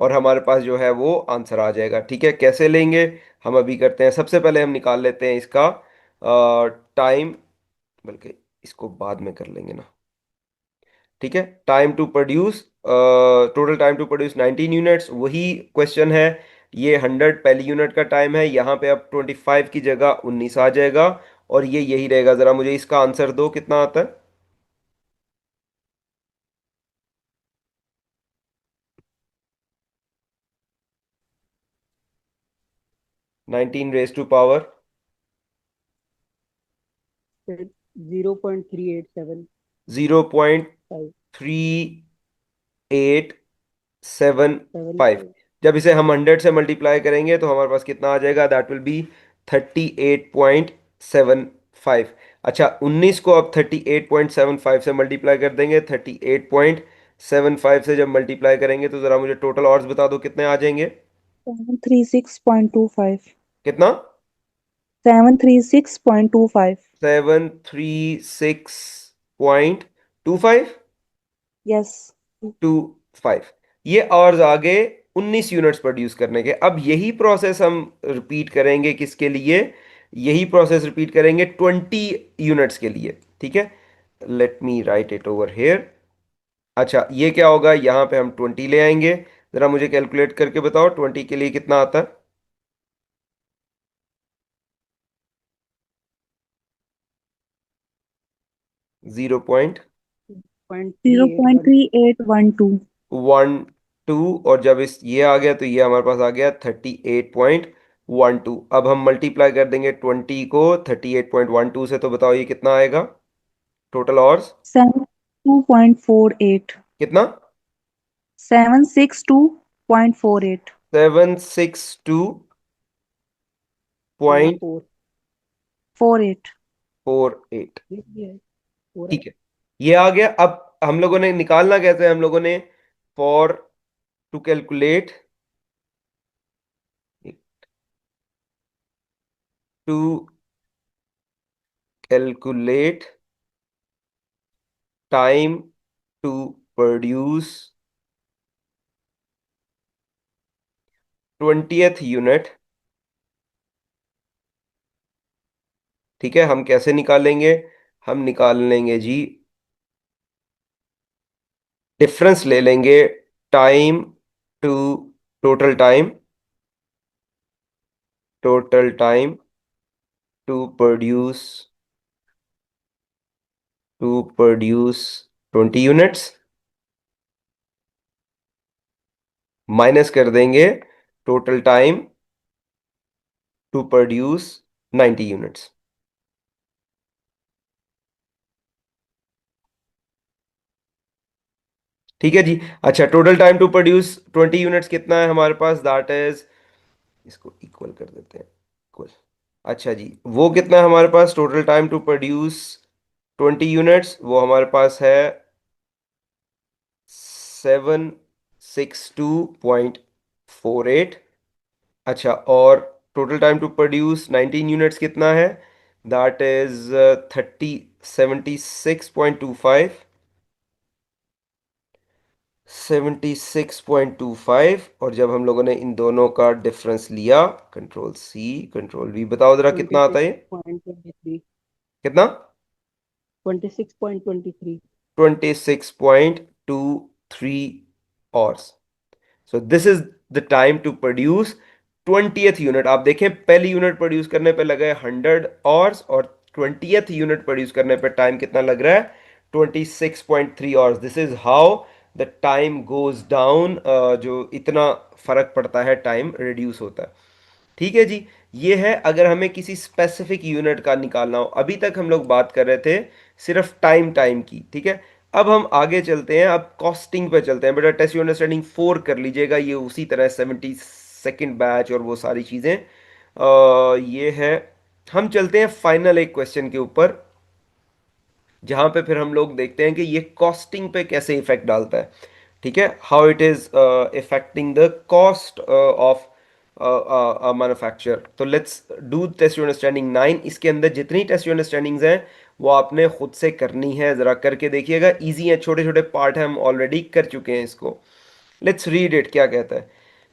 S2: और हमारे पास जो है वो आंसर आ जाएगा। ठीक है, कैसे लेंगे हम अभी करते हैं। सबसे पहले हम निकाल लेते हैं इसका टाइम, बल्कि इसको बाद में कर लेंगे ना। ठीक है, time to produce, total time to produce 19 units, वही क्वेश्चन है। ये 100 पहली यूनिट का टाइम है, यहाँ पे अब 25 की जगह 19 आ जाएगा और ये यही रहेगा। जरा मुझे इसका आंसर दो, कितना आता है। 19 रेज टू पावर
S1: 0.387 5
S2: 0.3875।
S1: 75
S2: जब इसे हम 100 से मल्टीप्लाई करेंगे तो हमारे पास कितना आ जाएगा, दैट विल बी 38.75। अच्छा, 19 को अब 38.75 से मल्टीप्लाई कर देंगे, 38.75 से जब मल्टीप्लाई करेंगे तो जरा मुझे टोटल ऑर्स बता दो कितने आ जाएंगे।
S3: 736.25
S2: कितना,
S3: 736.25
S2: 736.25
S3: यस
S2: 25। ये आवर्स आ गए 19 यूनिट्स प्रोड्यूस करने के। अब यही प्रोसेस हम रिपीट करेंगे किसके लिए, यही प्रोसेस रिपीट करेंगे 20 यूनिट्स के लिए। ठीक है, let me right it over hair. अच्छा, ये क्या होगा, यहाँ पे हम 20 ले आएंगे। जरा मुझे कैलकुलेट करके बताओ 20 के लिए कितना आता है।
S1: 0.3812
S2: 0.3812, और जब इस ये आ गया तो ये हमारे पास आ गया 38.12। अब हम मल्टीप्लाई कर देंगे 20 को 38.12 से, तो बताओ ये कितना आएगा टोटल आवर्स।
S3: 762.48
S2: कितना,
S3: 762.48
S2: 762.48।
S1: 4
S3: 48
S1: ये है 4 है।
S2: ठीक है, ये आ गया। अब हम लोगों ने निकालना कैसे है, हम लोगों ने for to calculate to calculate time to produce 20th unit. ठीक है, हम कैसे निकालेंगे, हम निकाल लेंगे जी, डिफरेंस ले लेंगे time to total time to produce 20 units, minus कर देंगे total time to produce 90 units. ठीक है जी। अच्छा, total time to produce 20 units कितना है हमारे पास, दैट इज, इसको इक्वल कर देते हैं, इक्वल। अच्छा जी, वो कितना है हमारे पास, total time to produce 20 units, वो हमारे पास है 762.48। अच्छा, और total time to produce 19 units कितना है, दैट इज 76.25। 76.25, और जब हम लोगों ने इन दोनों का डिफरेंस लिया, कंट्रोल सी कंट्रोल वी, बताओ जरा कितना आता है ये।
S1: 26.23
S2: कितना,
S1: 26.23
S2: 26.23 so this is the time to produce 20th unit. आप देखें, पहली यूनिट प्रोड्यूस करने पे लगे 100 आवर्स, और 20th यूनिट प्रोड्यूस करने पे टाइम कितना लग रहा है, 26.3 hours. This is how the time goes down, जो इतना फर्क पड़ता है, टाइम रिड्यूस होता है। ठीक है जी, ये है अगर हमें किसी स्पेसिफिक यूनिट का निकालना हो। अभी तक हम लोग बात कर रहे थे सिर्फ टाइम टाइम की। ठीक है, अब हम आगे चलते हैं, अब कॉस्टिंग पे चलते हैं। बेटा टेस्ट अंडरस्टैंडिंग 4 कर लीजिएगा, ये उसी तरह 72nd बैच और वो सारी चीज़ें, ये है। हम चलते हैं फाइनल एक क्वेश्चन के ऊपर, जहां पे फिर हम लोग देखते हैं कि ये कॉस्टिंग पे कैसे इफेक्ट डालता है। ठीक है, how it is affecting the cost of manufacture. तो let's do test your understanding 9। इसके अंदर जितनी टेस्ट योर अंडरस्टैंडिंग्स हैं वो आपने खुद से करनी है, ज़रा करके देखिएगा, इजी है, छोटे छोटे पार्ट हैं, हम ऑलरेडी कर चुके हैं इसको। लेट्स रीड इट, क्या कहता है।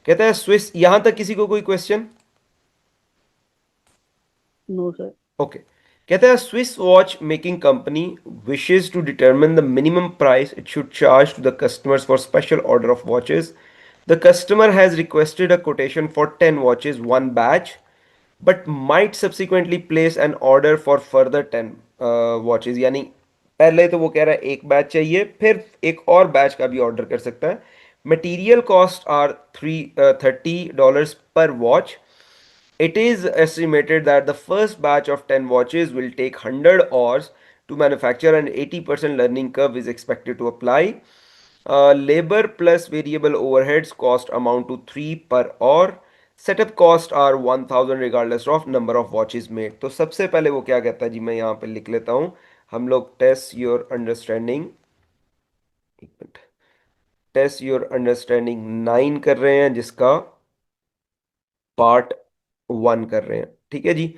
S2: कहता है स्विस, यहां तक किसी को कोई क्वेश्चन?
S1: No sir.
S2: ओके। कहता है Swiss watch making company wishes to determine the minimum price it should charge to the customers for special order of watches. The customer has requested a quotation for 10 watches one batch but might subsequently place an order for further 10 watches. यानी पहले तो वो कह रहा है एक batch चाहिए, फिर एक और बैच का भी ऑर्डर कर सकता है। Material cost are $30 per watch. It is estimated that the first batch of 10 watches will take 100 hours to manufacture and 80% learning curve is expected to apply. Labor plus variable overheads cost amount to 3 per hour. Setup cost are 1000 regardless of number of watches made. तो सबसे पहले वो क्या कहता है जी, मैं यहाँ पे लिख लेता हूँ। हम लोग टेस्ट योर अंडरस्टैंडिंग, एक मिनट, टेस्ट योर अंडरस्टैंडिंग 9 कर रहे हैं, जिसका पार्ट 1 कर रहे हैं, ठीक है जी।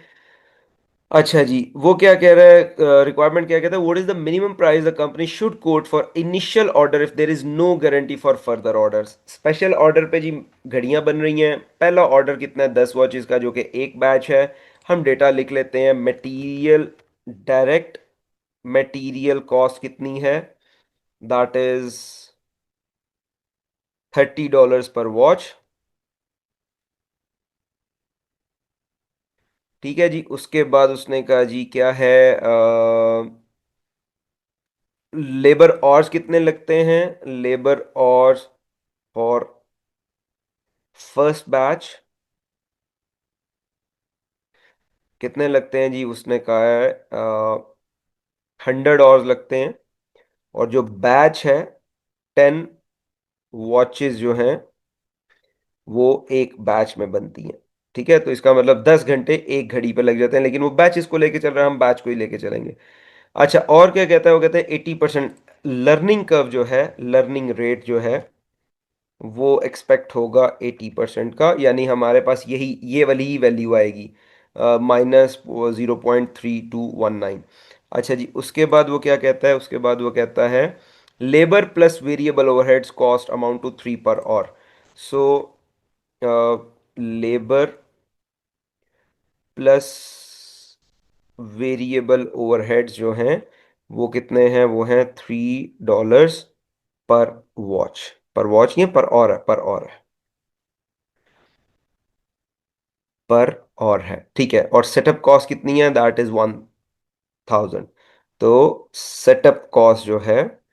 S2: अच्छा जी, वो क्या कह रहा है, रिक्वायरमेंट क्या कहता है, what is the minimum price the company should quote for initial order if there is no guarantee for further orders. Special order पे जी घड़ियां बन रही हैं, पहला ऑर्डर कितना है, 10 वॉचेस का, जो कि एक बैच है। हम डेटा लिख लेते हैं, मटेरियल, डायरेक्ट मटेरियल कॉस्ट कितनी है, दैट इज $30 पर वॉच, ठीक है जी। उसके बाद उसने कहा जी क्या है, लेबर आवर्स कितने लगते हैं, labour hours for first batch कितने लगते हैं जी, उसने कहा है 100 आवर्स लगते हैं। और जो बैच है 10 वॉचेस जो हैं वो एक बैच में बनती हैं, ठीक है। तो इसका मतलब 10 घंटे एक घड़ी पे लग जाते हैं, लेकिन वो बैच इसको लेके चल रहा है, हम बैच को ही लेके चलेंगे। अच्छा, और क्या कहता है, वो कहते हैं 80% लर्निंग कर्व जो है, लर्निंग रेट जो है वो एक्सपेक्ट होगा 80% का, यानी हमारे पास यही ये वाली ही वैल्यू आएगी, -0.3219। अच्छा जी, उसके बाद वो क्या कहता है, उसके बाद वो कहता है labour plus variable overheads cost amount to 3 per hour. So labour plus variable overheads जो हैं वो कितने हैं, वो हैं $3 पर वॉच। पर वॉच ये पर और है, पर और है, पर और है, ठीक है। और सेटअप कॉस्ट कितनी है, दैट इज 1000। तो सेटअप कॉस्ट जो है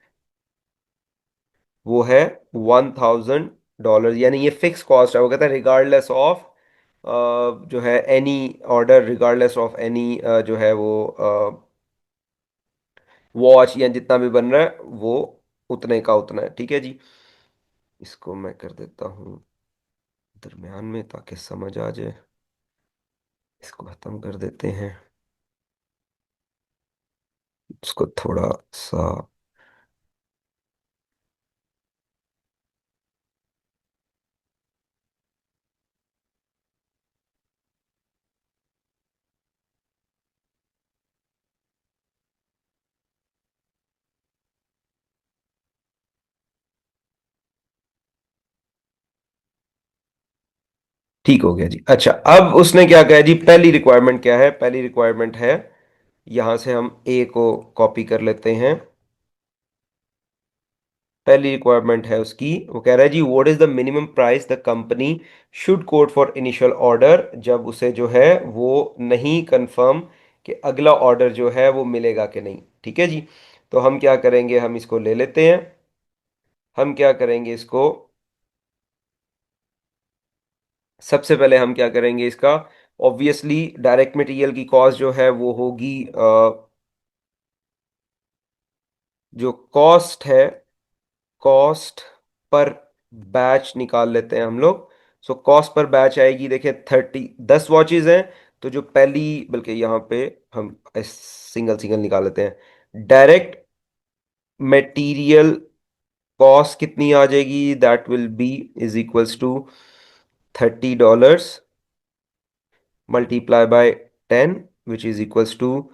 S2: वो है $1000, यानी ये फिक्स कॉस्ट है। वो कहता है रिगार्डलेस ऑफ जो है any order, regardless of any जो है वो वॉच या जितना भी बन रहा है वो उतने का उतना है, ठीक है जी। इसको मैं कर देता हूँ दरमियान में ताकि समझ आ जाए, इसको खत्म कर देते हैं, इसको थोड़ा सा। ठीक हो गया जी। अच्छा, अब उसने क्या कहा जी, पहली रिक्वायरमेंट क्या है, पहली रिक्वायरमेंट है, यहां से हम ए को कॉपी कर लेते हैं। पहली रिक्वायरमेंट है उसकी, वो कह रहा है जी what is the minimum price the company should quote for initial order, जब उसे जो है वो नहीं कंफर्म कि अगला ऑर्डर जो है वो मिलेगा कि नहीं, ठीक है जी। तो हम क्या करेंगे, हम इसको ले लेते हैं, हम क्या करेंगे इसको, सबसे पहले हम क्या करेंगे इसका, ऑब्वियसली डायरेक्ट मटेरियल की कॉस्ट जो है वो होगी, जो कॉस्ट है, कॉस्ट पर बैच निकाल लेते हैं हम लोग। सो कॉस्ट पर बैच आएगी, देखिए 10 वॉचेज हैं, तो जो पहली, बल्कि यहाँ पे हम सिंगल सिंगल निकाल लेते हैं। डायरेक्ट मटेरियल कॉस्ट कितनी आ जाएगी, that will be is equals to $30 multiply by 10 which is equals to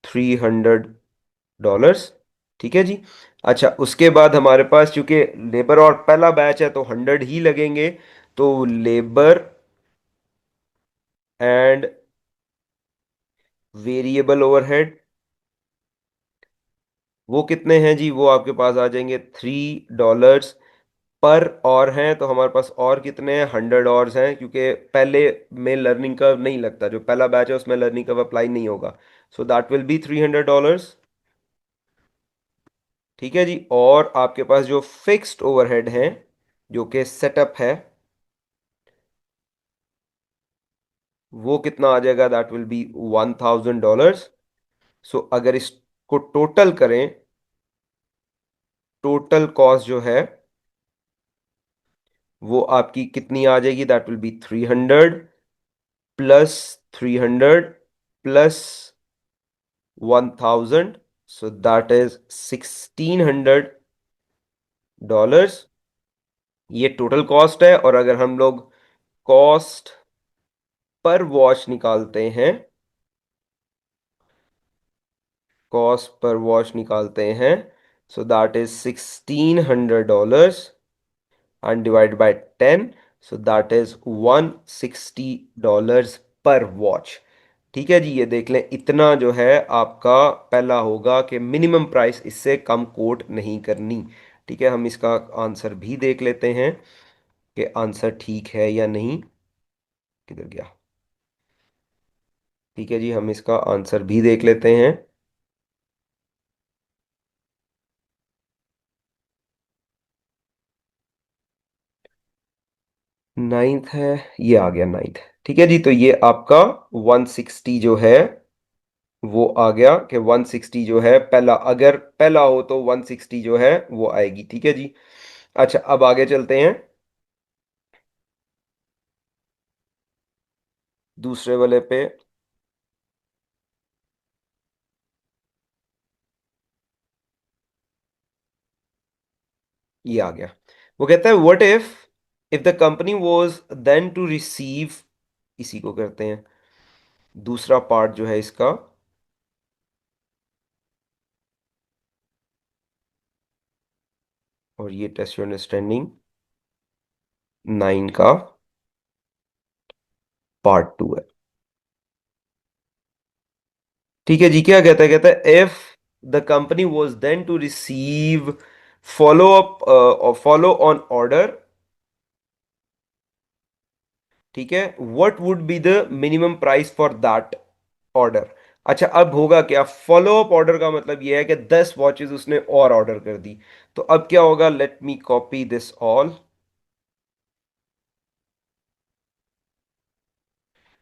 S2: $300। ठीक है जी। अच्छा, उसके बाद हमारे पास चूंकि लेबर और पहला बैच है तो 100 ही लगेंगे, तो लेबर एंड वेरिएबल ओवरहेड वो कितने हैं जी, वो आपके पास आ जाएंगे $3 पर और हैं, तो हमारे पास और कितने हैं, 100 और हैं, क्योंकि पहले में लर्निंग कर्व नहीं लगता, जो पहला बैच है उसमें लर्निंग कर्व अप्लाई नहीं होगा। सो दैट विल बी $300। ठीक है जी। और आपके पास जो फिक्स्ड ओवरहेड हैं जो कि सेटअप है वो कितना आ जाएगा, दैट विल बी $1000। सो अगर इसको टोटल करें, टोटल कॉस्ट जो है वो आपकी कितनी आ जाएगी, that will B 300 plus 300 plus 1000, so that is $1600। ये टोटल कॉस्ट है। और अगर हम लोग कॉस्ट पर वॉच निकालते हैं, कॉस्ट पर वॉच निकालते हैं, so that is $1600 and divide by 10, so that is $160 पर वॉच। ठीक है जी। ये देख लें, इतना जो है आपका पहला होगा कि मिनिमम प्राइस, इससे कम कोट नहीं करनी। ठीक है, हम इसका आंसर भी देख लेते हैं कि आंसर ठीक है या नहीं। किधर गया? ठीक है जी, हम इसका आंसर भी देख लेते हैं। 9th है, ये आ गया 9th। ठीक है जी, तो ये आपका 160 जो है वो आ गया कि 160 जो है पहला, अगर पहला हो तो 160 जो है वो आएगी। ठीक है जी। अच्छा, अब आगे चलते हैं दूसरे वाले पे। ये आ गया। वो कहता है what if the company was then to receive, इसी को करते हैं दूसरा पार्ट जो है इसका, और ये टेस्ट योर अंडरस्टैंडिंग 9 का पार्ट 2 है। ठीक है जी। क्या कहता है, कहता है if the company was then to receive follow up follow on order, ठीक है, what would be the minimum price for that order. अच्छा, अब होगा क्या, फॉलो अप ऑर्डर का मतलब यह है कि 10 वॉचेस उसने और ऑर्डर कर दी, तो अब क्या होगा, let me copy this all.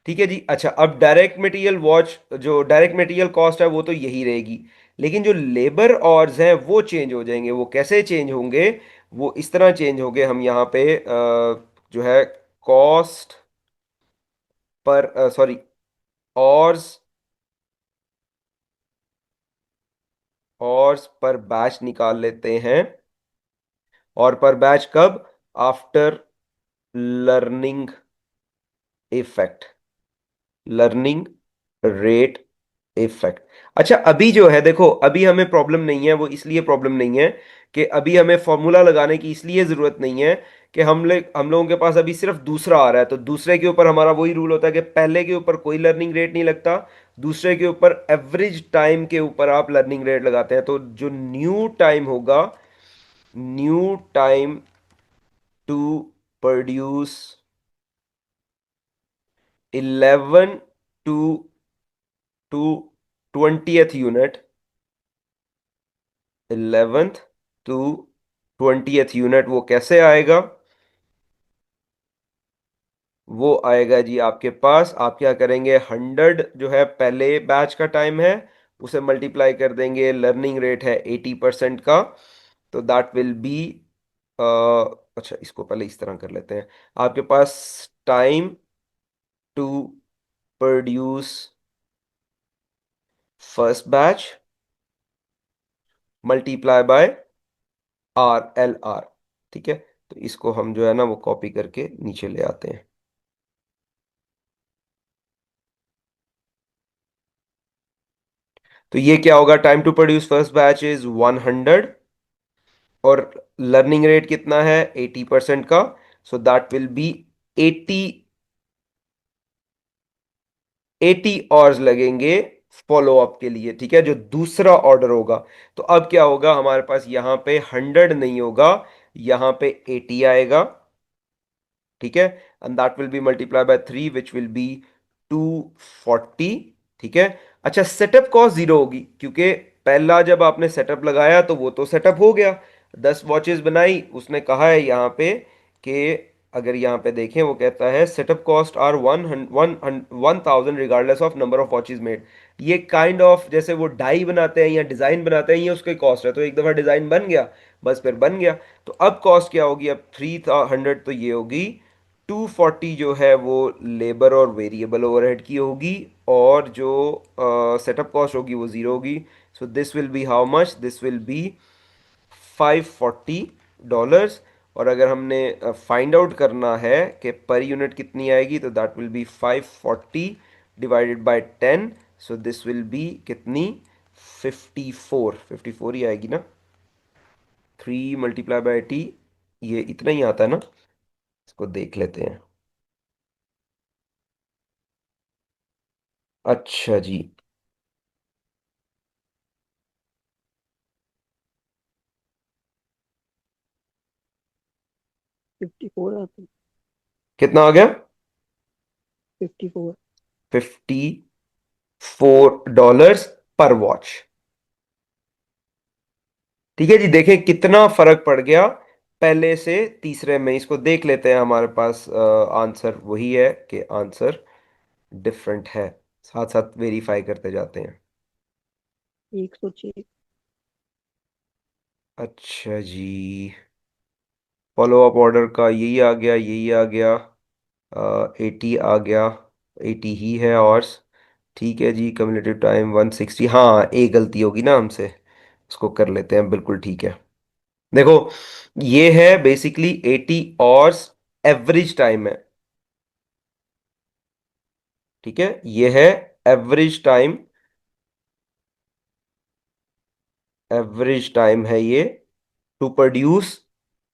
S2: ठीक है जी। अच्छा, अब डायरेक्ट मटेरियल वॉच, जो डायरेक्ट मटेरियल कॉस्ट है वो तो यही रहेगी, लेकिन जो लेबर ऑर्स हैं वो चेंज हो जाएंगे। वो कैसे चेंज होंगे, वो इस तरह चेंज होंगे, हम यहाँ पे जो है कॉस्ट पर सॉरी, ऑर्स, ऑर्स पर बैच निकाल लेते हैं। और पर बैच कब, after learning effect, learning rate effect. अच्छा, अभी जो है देखो, अभी हमें प्रॉब्लम नहीं है, वो इसलिए प्रॉब्लम नहीं है कि अभी हमें फॉर्मूला लगाने की इसलिए जरूरत नहीं है कि हम लोगों के पास अभी सिर्फ दूसरा आ रहा है, तो दूसरे के ऊपर हमारा वही रूल होता है कि पहले के ऊपर कोई लर्निंग रेट नहीं लगता, दूसरे के ऊपर एवरेज टाइम के ऊपर आप लर्निंग रेट लगाते हैं। तो जो न्यू टाइम होगा, new time to produce 11 to to 20th unit, 11th to 20th unit, वो कैसे आएगा, वो आएगा जी आपके पास, आप क्या करेंगे, 100 जो है पहले बैच का टाइम है, उसे मल्टीप्लाई कर देंगे, लर्निंग रेट है 80% का, तो दैट विल बी, अच्छा इसको पहले इस तरह कर लेते हैं, आपके पास time to produce first batch multiply by RLR। ठीक है, तो इसको हम जो है ना वो कॉपी करके नीचे ले आते हैं। तो ये क्या होगा, time to produce first batch is 100 और लर्निंग रेट कितना है 80% का, so that will be 80 80 hours लगेंगे फॉलो अप के लिए, ठीक है, जो दूसरा ऑर्डर होगा। तो अब क्या होगा, हमारे पास यहां पे 100 नहीं होगा, यहां पे 80 आएगा, ठीक है, and that will B multiply by 3 which will be 240, ठीक है। अच्छा, सेटअप कॉस्ट जीरो होगी क्योंकि पहला जब आपने सेटअप लगाया तो वो तो सेटअप हो गया, 10 वॉचेस बनाई, उसने कहा है यहाँ पे कि अगर यहाँ पे देखें वो कहता है setup cost are 1000 regardless of number of watches made. ये काइंड ऑफ जैसे वो डाई बनाते हैं या डिजाइन बनाते हैं, ये उसके कॉस्ट है, तो एक दफा डिजाइन बन गया, बस फिर बन गया। तो अब कॉस्ट क्या होगी, अब 300 तो ये होगी, 240 जो है वो लेबर और वेरिएबल ओवरहेड की होगी, और जो सेटअप कॉस्ट होगी वो ज़ीरो होगी। सो this will B how much, this will B $540। और अगर हमने फाइंड आउट करना है कि पर यूनिट कितनी आएगी, तो that will B 540 divided by 10, so this will B कितनी, 54 ही आएगी ना, 3 × 80, ये इतना ही आता है ना, इसको देख लेते हैं। अच्छा जी,
S1: 54 आते,
S2: कितना आ गया,
S1: 54।
S2: $54 पर वॉच। ठीक है जी, देखें कितना फर्क पड़ गया पहले से तीसरे में। इसको देख लेते हैं, हमारे पास आंसर वही है कि आंसर डिफरेंट है, साथ साथ वेरीफाई करते जाते हैं।
S1: 106।
S2: अच्छा जी, फॉलो अप ऑर्डर का यही आ गया, यही आ गया, 80 आ गया, 80 ही है और ठीक है जी। कम्युलेटिव टाइम 160, हाँ एक गलती होगी ना हमसे, उसको कर लेते हैं, बिल्कुल ठीक है। देखो, ये है बेसिकली 80 आवर्स एवरेज टाइम है, ठीक है, ये है एवरेज टाइम, एवरेज टाइम है ये टू प्रोड्यूस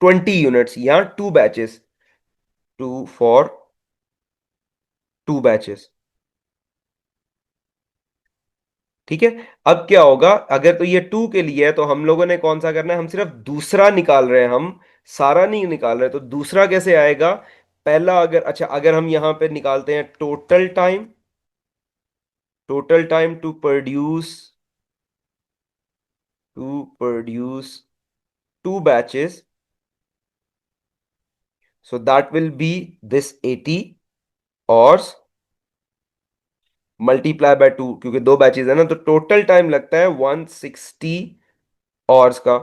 S2: 20 यूनिट्स या 2 बैचेस, फॉर 2 बैचेस, ठीक है। अब क्या होगा, अगर तो ये 2 के लिए है तो हम लोगों ने कौन सा करना है, हम सिर्फ दूसरा निकाल रहे हैं, हम सारा नहीं निकाल रहे, तो दूसरा कैसे आएगा, पहला अगर, अच्छा अगर हम यहां पे निकालते हैं total time, to produce, to produce 2 batches, so that will be this 80 और मल्टीप्लाई बाय 2, क्योंकि 2 बैचेस है ना, तो टोटल टाइम लगता है 160 आवर्स का,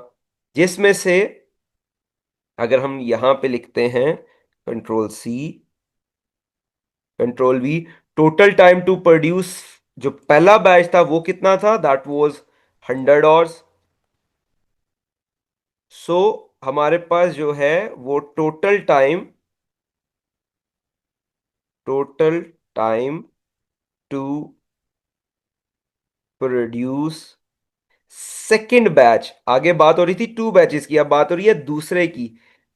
S2: जिसमें से अगर हम यहां पे लिखते हैं control C, control V, total time to produce, जो पहला बैच था वो कितना था, दैट वाज 100 आवर्स। सो हमारे पास जो है वो total time to produce second batch, आगे बात हो रही थी 2 बैचेस की, अब बात हो रही है दूसरे की,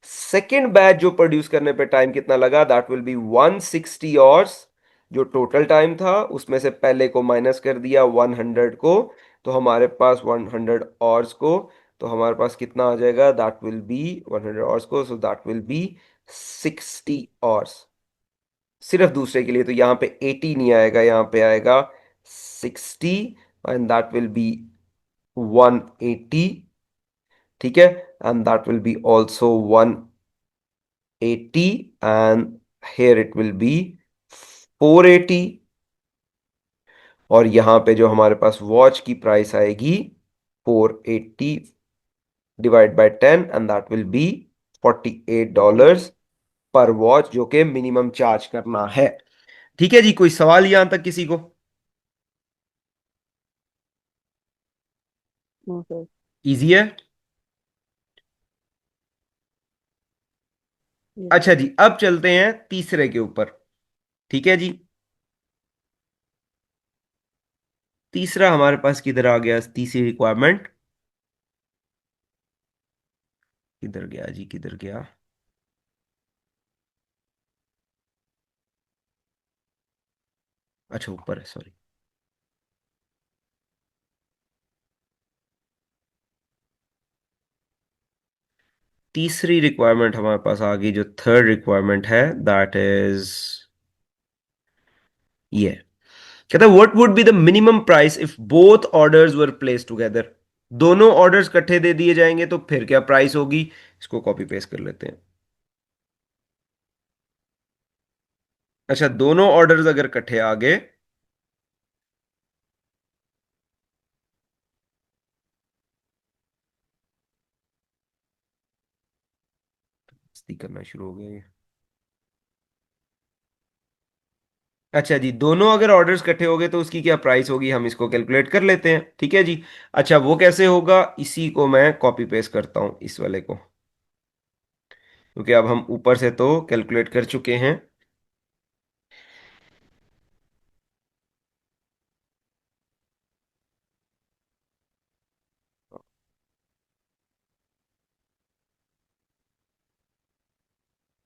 S2: सेकेंड बैच जो प्रोड्यूस करने पे टाइम कितना लगा, दैट विल बी 160 आवर्स। जो टोटल टाइम था उसमें से पहले को माइनस कर दिया 100 को, तो हमारे पास 100 आवर्स को, तो हमारे पास कितना आ जाएगा, दैट विल बी 100 आवर्स को, सो दैट विल बी 60 आवर्स सिर्फ दूसरे के लिए। तो यहाँ पे 80 नहीं आएगा, यहाँ पे आएगा 60, एंड दैट विल बी 180, ठीक है, and that will B also 180, and here it will be 480, और यहां पे जो हमारे पास वॉच की प्राइस आएगी 480 divide by 10, and that will B $48 पर वॉच, जो कि मिनिमम चार्ज करना है। ठीक है जी, कोई सवाल यहां तक किसी को,
S1: नो सर।
S2: इजी है।
S1: Yes.
S2: अच्छा जी, अब चलते हैं तीसरे के ऊपर। ठीक है जी, तीसरा हमारे पास किधर आ गया, तीसरी रिक्वायरमेंट किधर गया जी, किधर गया? अच्छा ऊपर है, सॉरी। तीसरी रिक्वायरमेंट हमारे पास आ गई, जो थर्ड रिक्वायरमेंट है, दैट इज ये। कहता है what would be the minimum price if both orders were place together. दोनों ऑर्डर्स इकट्ठे दे दिए जाएंगे तो फिर क्या प्राइस होगी? इसको कॉपी पेस्ट कर लेते हैं। अच्छा, दोनों ऑर्डर्स अगर इकट्ठे आ गए, मस्ती करना शुरू हो गया ये। अच्छा जी, दोनों अगर ऑर्डर्स इकट्ठे हो गए तो उसकी क्या प्राइस होगी, हम इसको कैलकुलेट कर लेते हैं। ठीक है जी। अच्छा, वो कैसे होगा, इसी को मैं कॉपी पेस्ट करता हूं, इस वाले को, क्योंकि अब हम ऊपर से तो कैलकुलेट कर चुके हैं।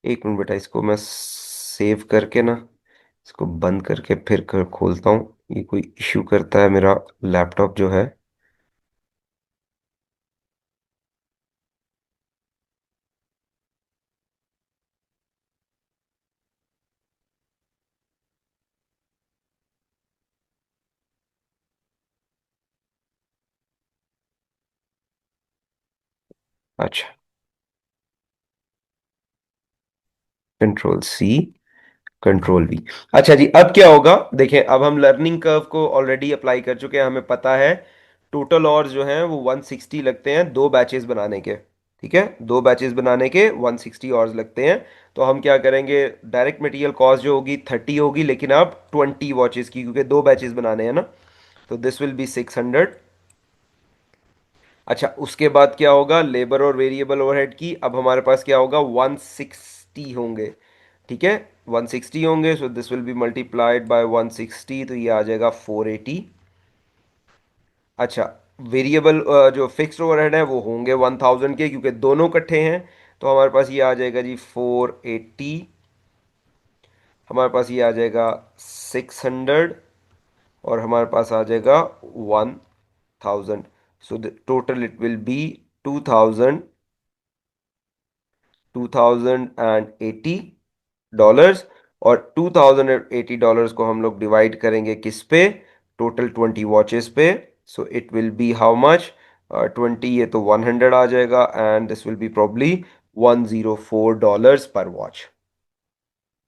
S2: एक मिनट बेटा, इसको मैं सेव करके ना, इसको बंद करके फिर खोलता हूँ। ये कोई इश्यू करता है मेरा लैपटॉप जो है। अच्छा, कंट्रोल सी, कंट्रोल वी। अच्छा जी, अब क्या होगा, देखें, अब हम लर्निंग कर्व को ऑलरेडी अप्लाई कर चुके हैं, हमें पता है टोटल और जो है वो 160 लगते हैं दो बैचेस बनाने के। ठीक है, दो बैचेस बनाने के 160 आवर्स लगते हैं। तो हम क्या करेंगे, डायरेक्ट मटेरियल कॉस्ट जो होगी 30 होगी, लेकिन अब 20 वॉचेस की, क्योंकि दो बैचेस बनाने हैं ना, तो दिस विल बी 600। अच्छा, उसके बाद क्या होगा, लेबर और वेरिएबल ओवरहेड की, अब हमारे पास क्या होगा, 160 होंगे। ठीक है, 160 होंगे, सो this will B multiplied by 160, तो ये आ जाएगा 480। अच्छा, वेरिएबल जो फिक्स्ड ओवरहेड है वो होंगे 1000 के, क्योंकि दोनों इकट्ठे हैं। तो हमारे पास ये आ जाएगा जी 480, हमारे पास ये आ जाएगा 600, और हमारे पास आ जाएगा 1000। So the total it will be 2000, $2080। और $2080 को हम लोग डिवाइड करेंगे किस पे, टोटल 20 वॉचेस पे। So it will be how much, 20, ये तो 100 आ जाएगा, and this will B probably $104 पर वॉच।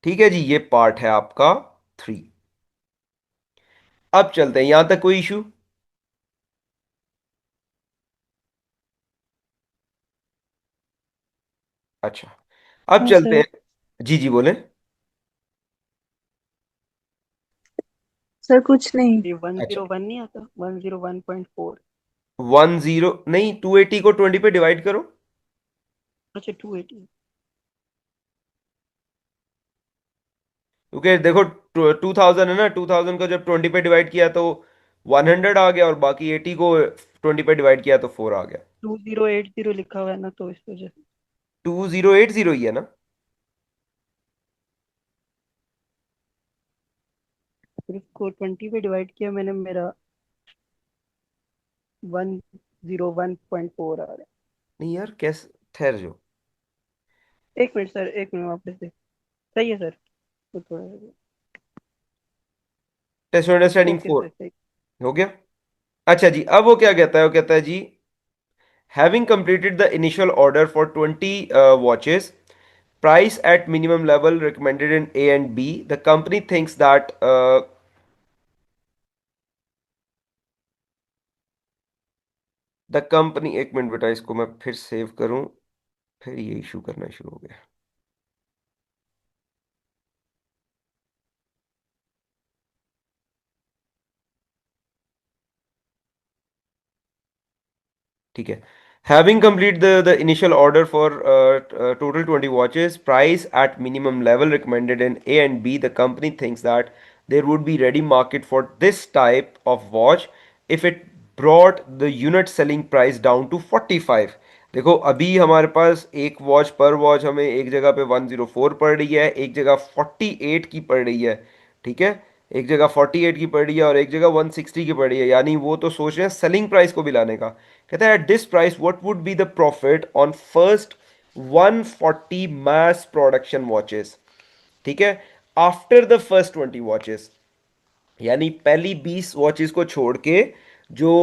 S2: ठीक है जी, ये पार्ट है आपका 3। अब चलते हैं, यहां तक कोई इशू? अच्छा, अब
S3: हाँ
S2: चलते
S3: सर।
S2: हैं। जी जी बोले।
S3: सर कुछ नहीं।
S1: ये वन
S2: अच्छा,
S1: जीरो वन नहीं आता, 101.4।
S2: 10 नहीं, 280 को 20 पे डिवाइड करो।
S1: अच्छा, 280।
S2: क्योंकि देखो, 2000 है ना, 2000 को जब 20 पे डिवाइड किया तो 100 आ गया, और बाकी 80 को 20 पे डिवाइड किया तो 4 आ गया।
S1: 2080 लिखा हुआ है ना, तो इस वजह से।
S2: 2080 ही है ना?
S1: फिर इसको 20 पे डिवाइड किया मैंने, मेरा 101.4 आ रहा
S2: नहीं यार, कैसे, ठहर जो।
S1: है। एक मिनट सर, एक मिनट वापस से। सही है सर, तो थोड़ा।
S2: टेस्ट अंडरस्टैंडिंग
S1: ओके
S2: 4
S1: सर, सही।
S2: हो गया। अच्छा जी, अब वो क्या कहता है, वो कहता है जी, having completed the initial order for 20 watches, price at minimum level recommended in A and B, the company thinks that the company, एक मिनट बेटा, इसको मैं फिर सेव करूं, फिर ये इशू करना शुरू हो गया। ठीक है, Having completed the initial order for total 20 watches, price at minimum level recommended in A and B, the company thinks that there would be ready market for this type of watch if it brought the unit selling price down to 45. देखो अभी हमारे पास एक watch पर watch हमें एक जगह पे 104 पड़ रही है, एक जगह 48 की पड़ रही है, ठीक है। एक जगह 48 की पड़ रही है और एक जगह 160 की पड़ रही है, यानी वो तो सोच रहे हैं सेलिंग प्राइस को भी लाने का। कहता है at this price what would be the profit on first 140 mass production watches, ठीक है, आफ्टर द फर्स्ट 20 वॉचेस, यानी पहली 20 वॉचेस को छोड़ के जो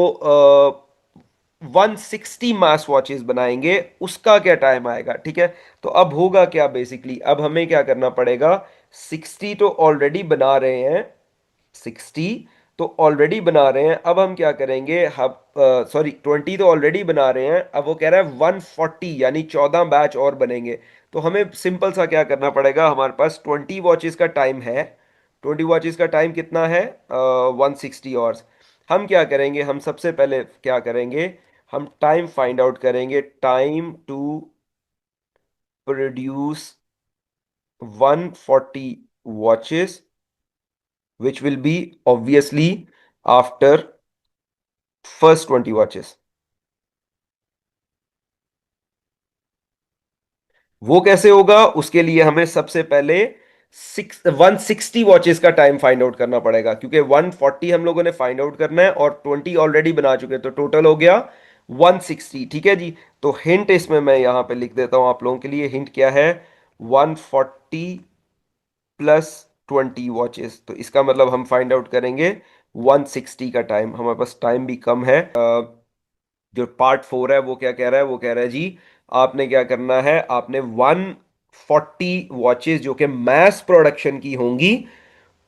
S2: 160 मास वॉचेस बनाएंगे उसका क्या टाइम आएगा, ठीक है। तो अब होगा क्या, बेसिकली अब हमें क्या करना पड़ेगा, 60 तो ऑलरेडी बना रहे हैं, 60 तो ऑलरेडी बना रहे हैं, अब हम क्या करेंगे, हम सॉरी 20 तो ऑलरेडी बना रहे हैं, अब वो कह रहा है 140 यानी 14 बैच और बनेंगे। तो हमें सिंपल सा क्या करना पड़ेगा, हमारे पास 20 वॉचेस का टाइम है, 20 वॉचेस का टाइम कितना है, 160 आवर्स। हम क्या करेंगे, हम सबसे पहले क्या करेंगे, हम टाइम फाइंड आउट करेंगे, time to produce 140 watches, which will be obviously after first 20 watches। वो कैसे होगा, उसके लिए हमें सबसे पहले 160 वॉचेस का टाइम फाइंड आउट करना पड़ेगा, क्योंकि 140 हम लोगों ने फाइंड आउट करना है और 20 ऑलरेडी बना चुके हैं, तो टोटल हो गया 160, ठीक है जी। तो हिंट इसमें मैं यहां पे लिख देता हूं आप लोगों के लिए, हिंट क्या है, 140 प्लस 20 वॉचेस, तो इसका मतलब हम फाइंड आउट करेंगे 160 का टाइम, हमारे पास टाइम भी कम है। जो पार्ट 4 है वो क्या कह रहा है, वो कह रहा है जी आपने क्या करना है, आपने 140 वॉचेस जो कि मैस प्रोडक्शन की होंगी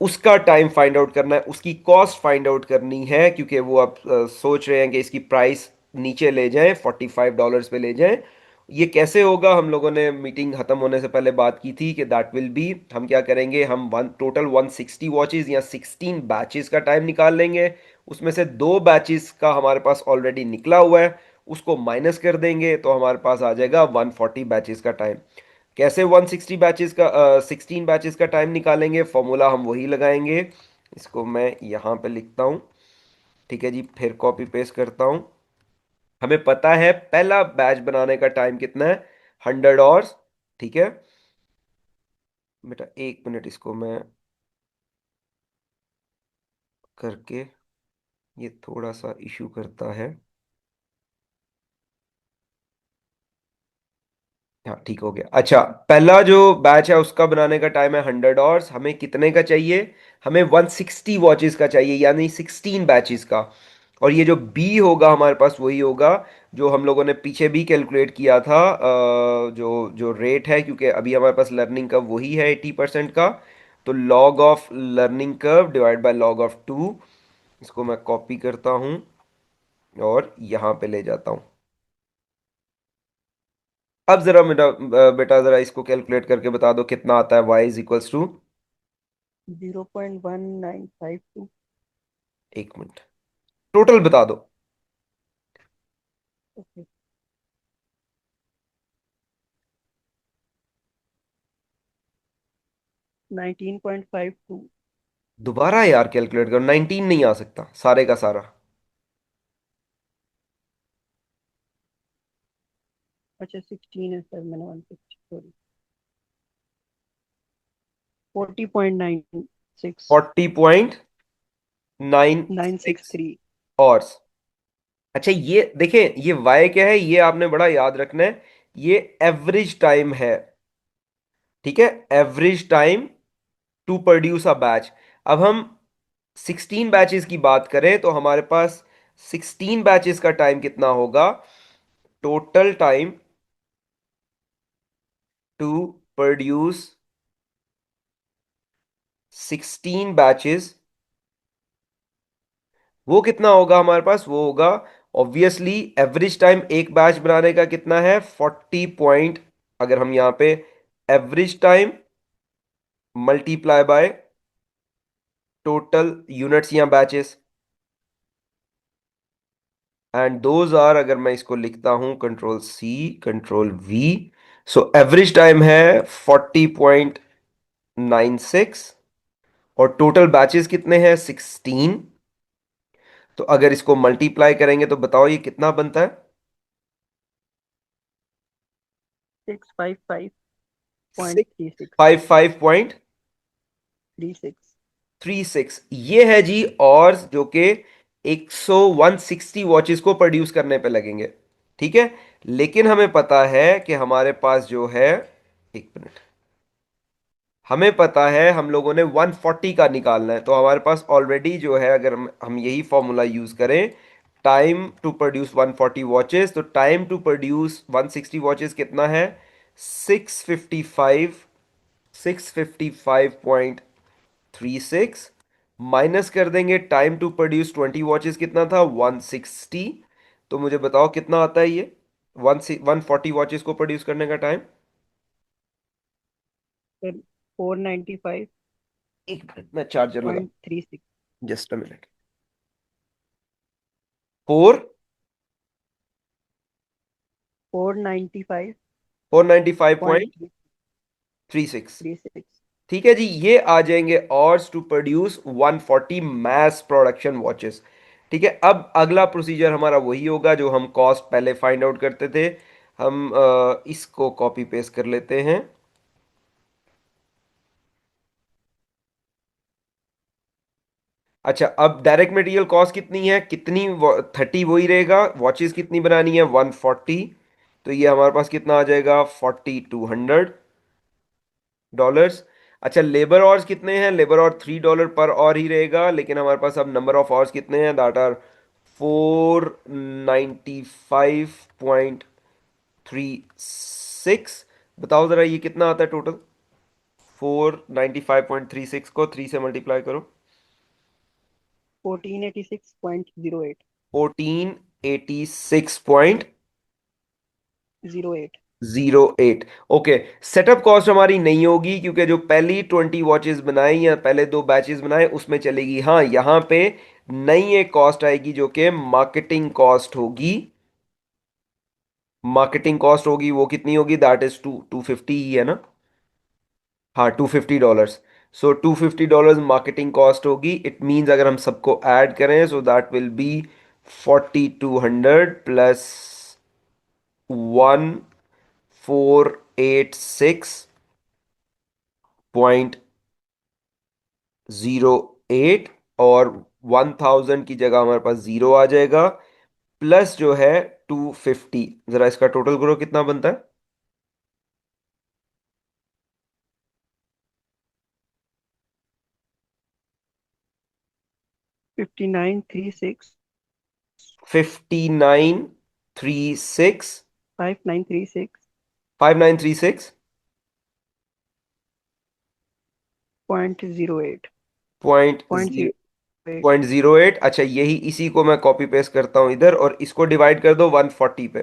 S2: उसका टाइम फाइंड आउट करना है, उसकी कॉस्ट फाइंड आउट करनी है, क्योंकि वो आप सोच रहे हैं कि इसकी प्राइस नीचे ले जाएं, $45 पे ले जाएं। ये कैसे होगा, हम लोगों ने मीटिंग खत्म होने से पहले बात की थी कि दैट विल बी, हम क्या करेंगे, हम वन टोटल 160 वॉचेस या 16 बैचेस का टाइम निकाल लेंगे, उसमें से दो बैचेस का हमारे पास ऑलरेडी निकला हुआ है, उसको माइनस कर देंगे तो हमारे पास आ जाएगा 140 बैचेस का टाइम। कैसे 160 बैचेस का 16 बैचेस का टाइम निकालेंगे, फॉर्मूला हम वही लगाएंगे, इसको मैं यहाँ पे लिखता हूँ, ठीक है जी, फिर कॉपी पेस्ट करता हूँ। हमें पता है पहला बैच बनाने का टाइम कितना है, 100 आवर्स, ठीक है। बेटा एक मिनट, इसको मैं करके, ये थोड़ा सा इशू करता है, हाँ ठीक हो गया। अच्छा, पहला जो बैच है उसका बनाने का टाइम है 100 आवर्स, हमें कितने का चाहिए, हमें 160 वॉचेस का चाहिए, यानी 16 बैचेस का। और ये जो बी होगा हमारे पास वही होगा जो हम लोगों ने पीछे भी कैलकुलेट किया था, जो जो रेट है, क्योंकि अभी हमारे पास लर्निंग कर्व वही है 80% का, तो log of learning curve divide by log of 2, इसको मैं कॉपी करता हूँ और यहाँ पे ले जाता हूँ। अब जरा मेरा बेटा जरा इसको कैलकुलेट करके बता दो कितना आता है, y इज इक्वल्स टू,
S1: 0.1952।
S2: एक मिनट, टोटल बता दो।
S1: ओके, 19.52।
S2: दोबारा यार कैलकुलेट करो, 19 नहीं आ सकता सारे का सारा।
S1: अच्छा 16 है सर, मैंने 160, सॉरी, 40.96।
S2: 40.96
S1: 963।
S2: और, अच्छा ये देखें, ये y क्या है, ये आपने बड़ा याद रखना है, ये एवरेज टाइम है, ठीक है, average time to produce a batch. अब हम 16 बैचेस की बात करें तो हमारे पास 16 बैचेस का टाइम कितना होगा, total time to produce 16 batches, वो कितना होगा हमारे पास, वो होगा ऑब्वियसली एवरेज टाइम एक बैच बनाने का कितना है 40 पॉइंट, अगर हम यहां पे average time multiply by total units या बैचेस, एंड दोज आर, अगर मैं इसको लिखता हूं control C control V, so average time है 40.96 और टोटल बैचेस कितने हैं 16। तो अगर इसको मल्टीप्लाई करेंगे तो बताओ ये कितना बनता है।
S1: 655.36। 36।
S2: 655.36 ये है जी, और जो कि 160 वॉचेस को प्रोड्यूस करने पे लगेंगे। ठीक है, लेकिन हमें पता है कि हमारे पास जो है, एक मिनट, हमें पता है हम लोगों ने 140 का निकालना है, तो हमारे पास ऑलरेडी जो है, अगर हम यही फॉर्मूला यूज करें, टाइम टू प्रोड्यूस 140 वॉचेस, तो टाइम टू प्रोड्यूस 160 वॉचेस कितना है 655, 655.36, माइनस कर देंगे टाइम टू प्रोड्यूस 20 वॉचेस कितना था 160। तो मुझे बताओ कितना आता है ये 140 वॉचेस को प्रोड्यूस करने का टाइम।
S1: सर 495.36।
S2: एक मिनट मैं चार्जर लगा, जस्ट अ मिनट। 4
S1: 495.36।
S2: 495.36। ठीक है जी, ये आ जाएंगे hours to produce 140 mass production watches. ठीक है, अब अगला प्रोसीजर हमारा वही होगा जो हम कॉस्ट पहले फाइंड आउट करते थे। हम इसको कॉपी पेस्ट कर लेते हैं। अच्छा, अब डायरेक्ट मटेरियल कॉस्ट कितनी है, कितनी 30 वही रहेगा, वॉचेस कितनी बनानी है 140, तो ये हमारे पास कितना आ जाएगा $4200। अच्छा, लेबर आवर्स कितने हैं, लेबर आवर $3 पर आवर ही रहेगा, लेकिन हमारे पास अब नंबर ऑफ आवर्स कितने हैं, दैट आर 495.36। बताओ जरा ये कितना आता है टोटल। 495.36 को 3 से मल्टीप्लाई करो।
S1: 1486.08।
S2: 1486.08।
S1: 08।
S2: ओके, सेटअप कॉस्ट हमारी नहीं होगी क्योंकि जो पहली 20 वॉचेस बनाई या पहले दो बैचेस बनाए उसमें चलेगी। हाँ, यहाँ पे नई एक कॉस्ट आएगी जो कि मार्केटिंग कॉस्ट होगी। मार्केटिंग कॉस्ट होगी, वो कितनी होगी, दैट इज 250 ही है ना। हाँ, $250। सो $250 मार्केटिंग कॉस्ट होगी। इट मींस अगर हम सबको ऐड करें सो दैट विल बी 4200 प्लस 1486.08, और 1000 की जगह हमारे पास जीरो आ जाएगा, प्लस जो है 250। जरा इसका टोटल करो कितना बनता है।
S1: 5936।
S2: 5936।
S1: 5936
S2: 5936
S1: point 08।
S2: Point
S1: point
S2: zero,
S1: zero eight.
S2: 0.08। अच्छा, यही इसी को मैं कॉपी पेस्ट करता हूं इधर, और इसको डिवाइड कर दो 140 पे।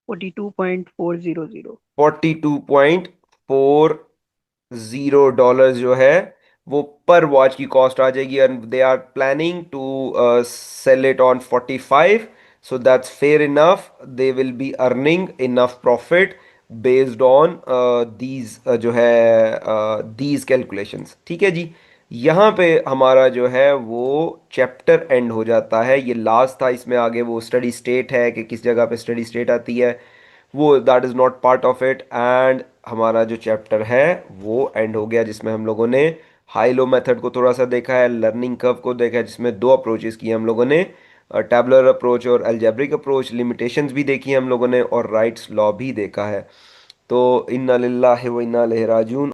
S1: 42.400।
S2: $42.40 जो है वो पर वॉच की कॉस्ट आ जाएगी, and they are planning to sell it on 45, so that's fair enough, they will be earning enough profit based on these जो है दीज कैलकुलेशंस। ठीक है जी, यहाँ पे हमारा जो है वो चैप्टर एंड हो जाता है। ये लास्ट था, इसमें आगे वो स्टडी स्टेट है कि किस जगह पे स्टडी स्टेट आती है, वो that is not part of it. And हमारा जो चैप्टर है वो एंड हो गया, जिसमें हम लोगों ने हाई लो मेथड को थोड़ा सा देखा है, लर्निंग कर्व को देखा है, जिसमें दो अप्रोचेस किए हम लोगों ने, टैबुलर अप्रोच और अलजेब्रिक अप्रोच, लिमिटेशंस भी देखी हम लोगों ने, और राइट्स लॉ भी देखा है। तो इन्ना लिल्लाहि व इन्ना इलैहि राजिऊन।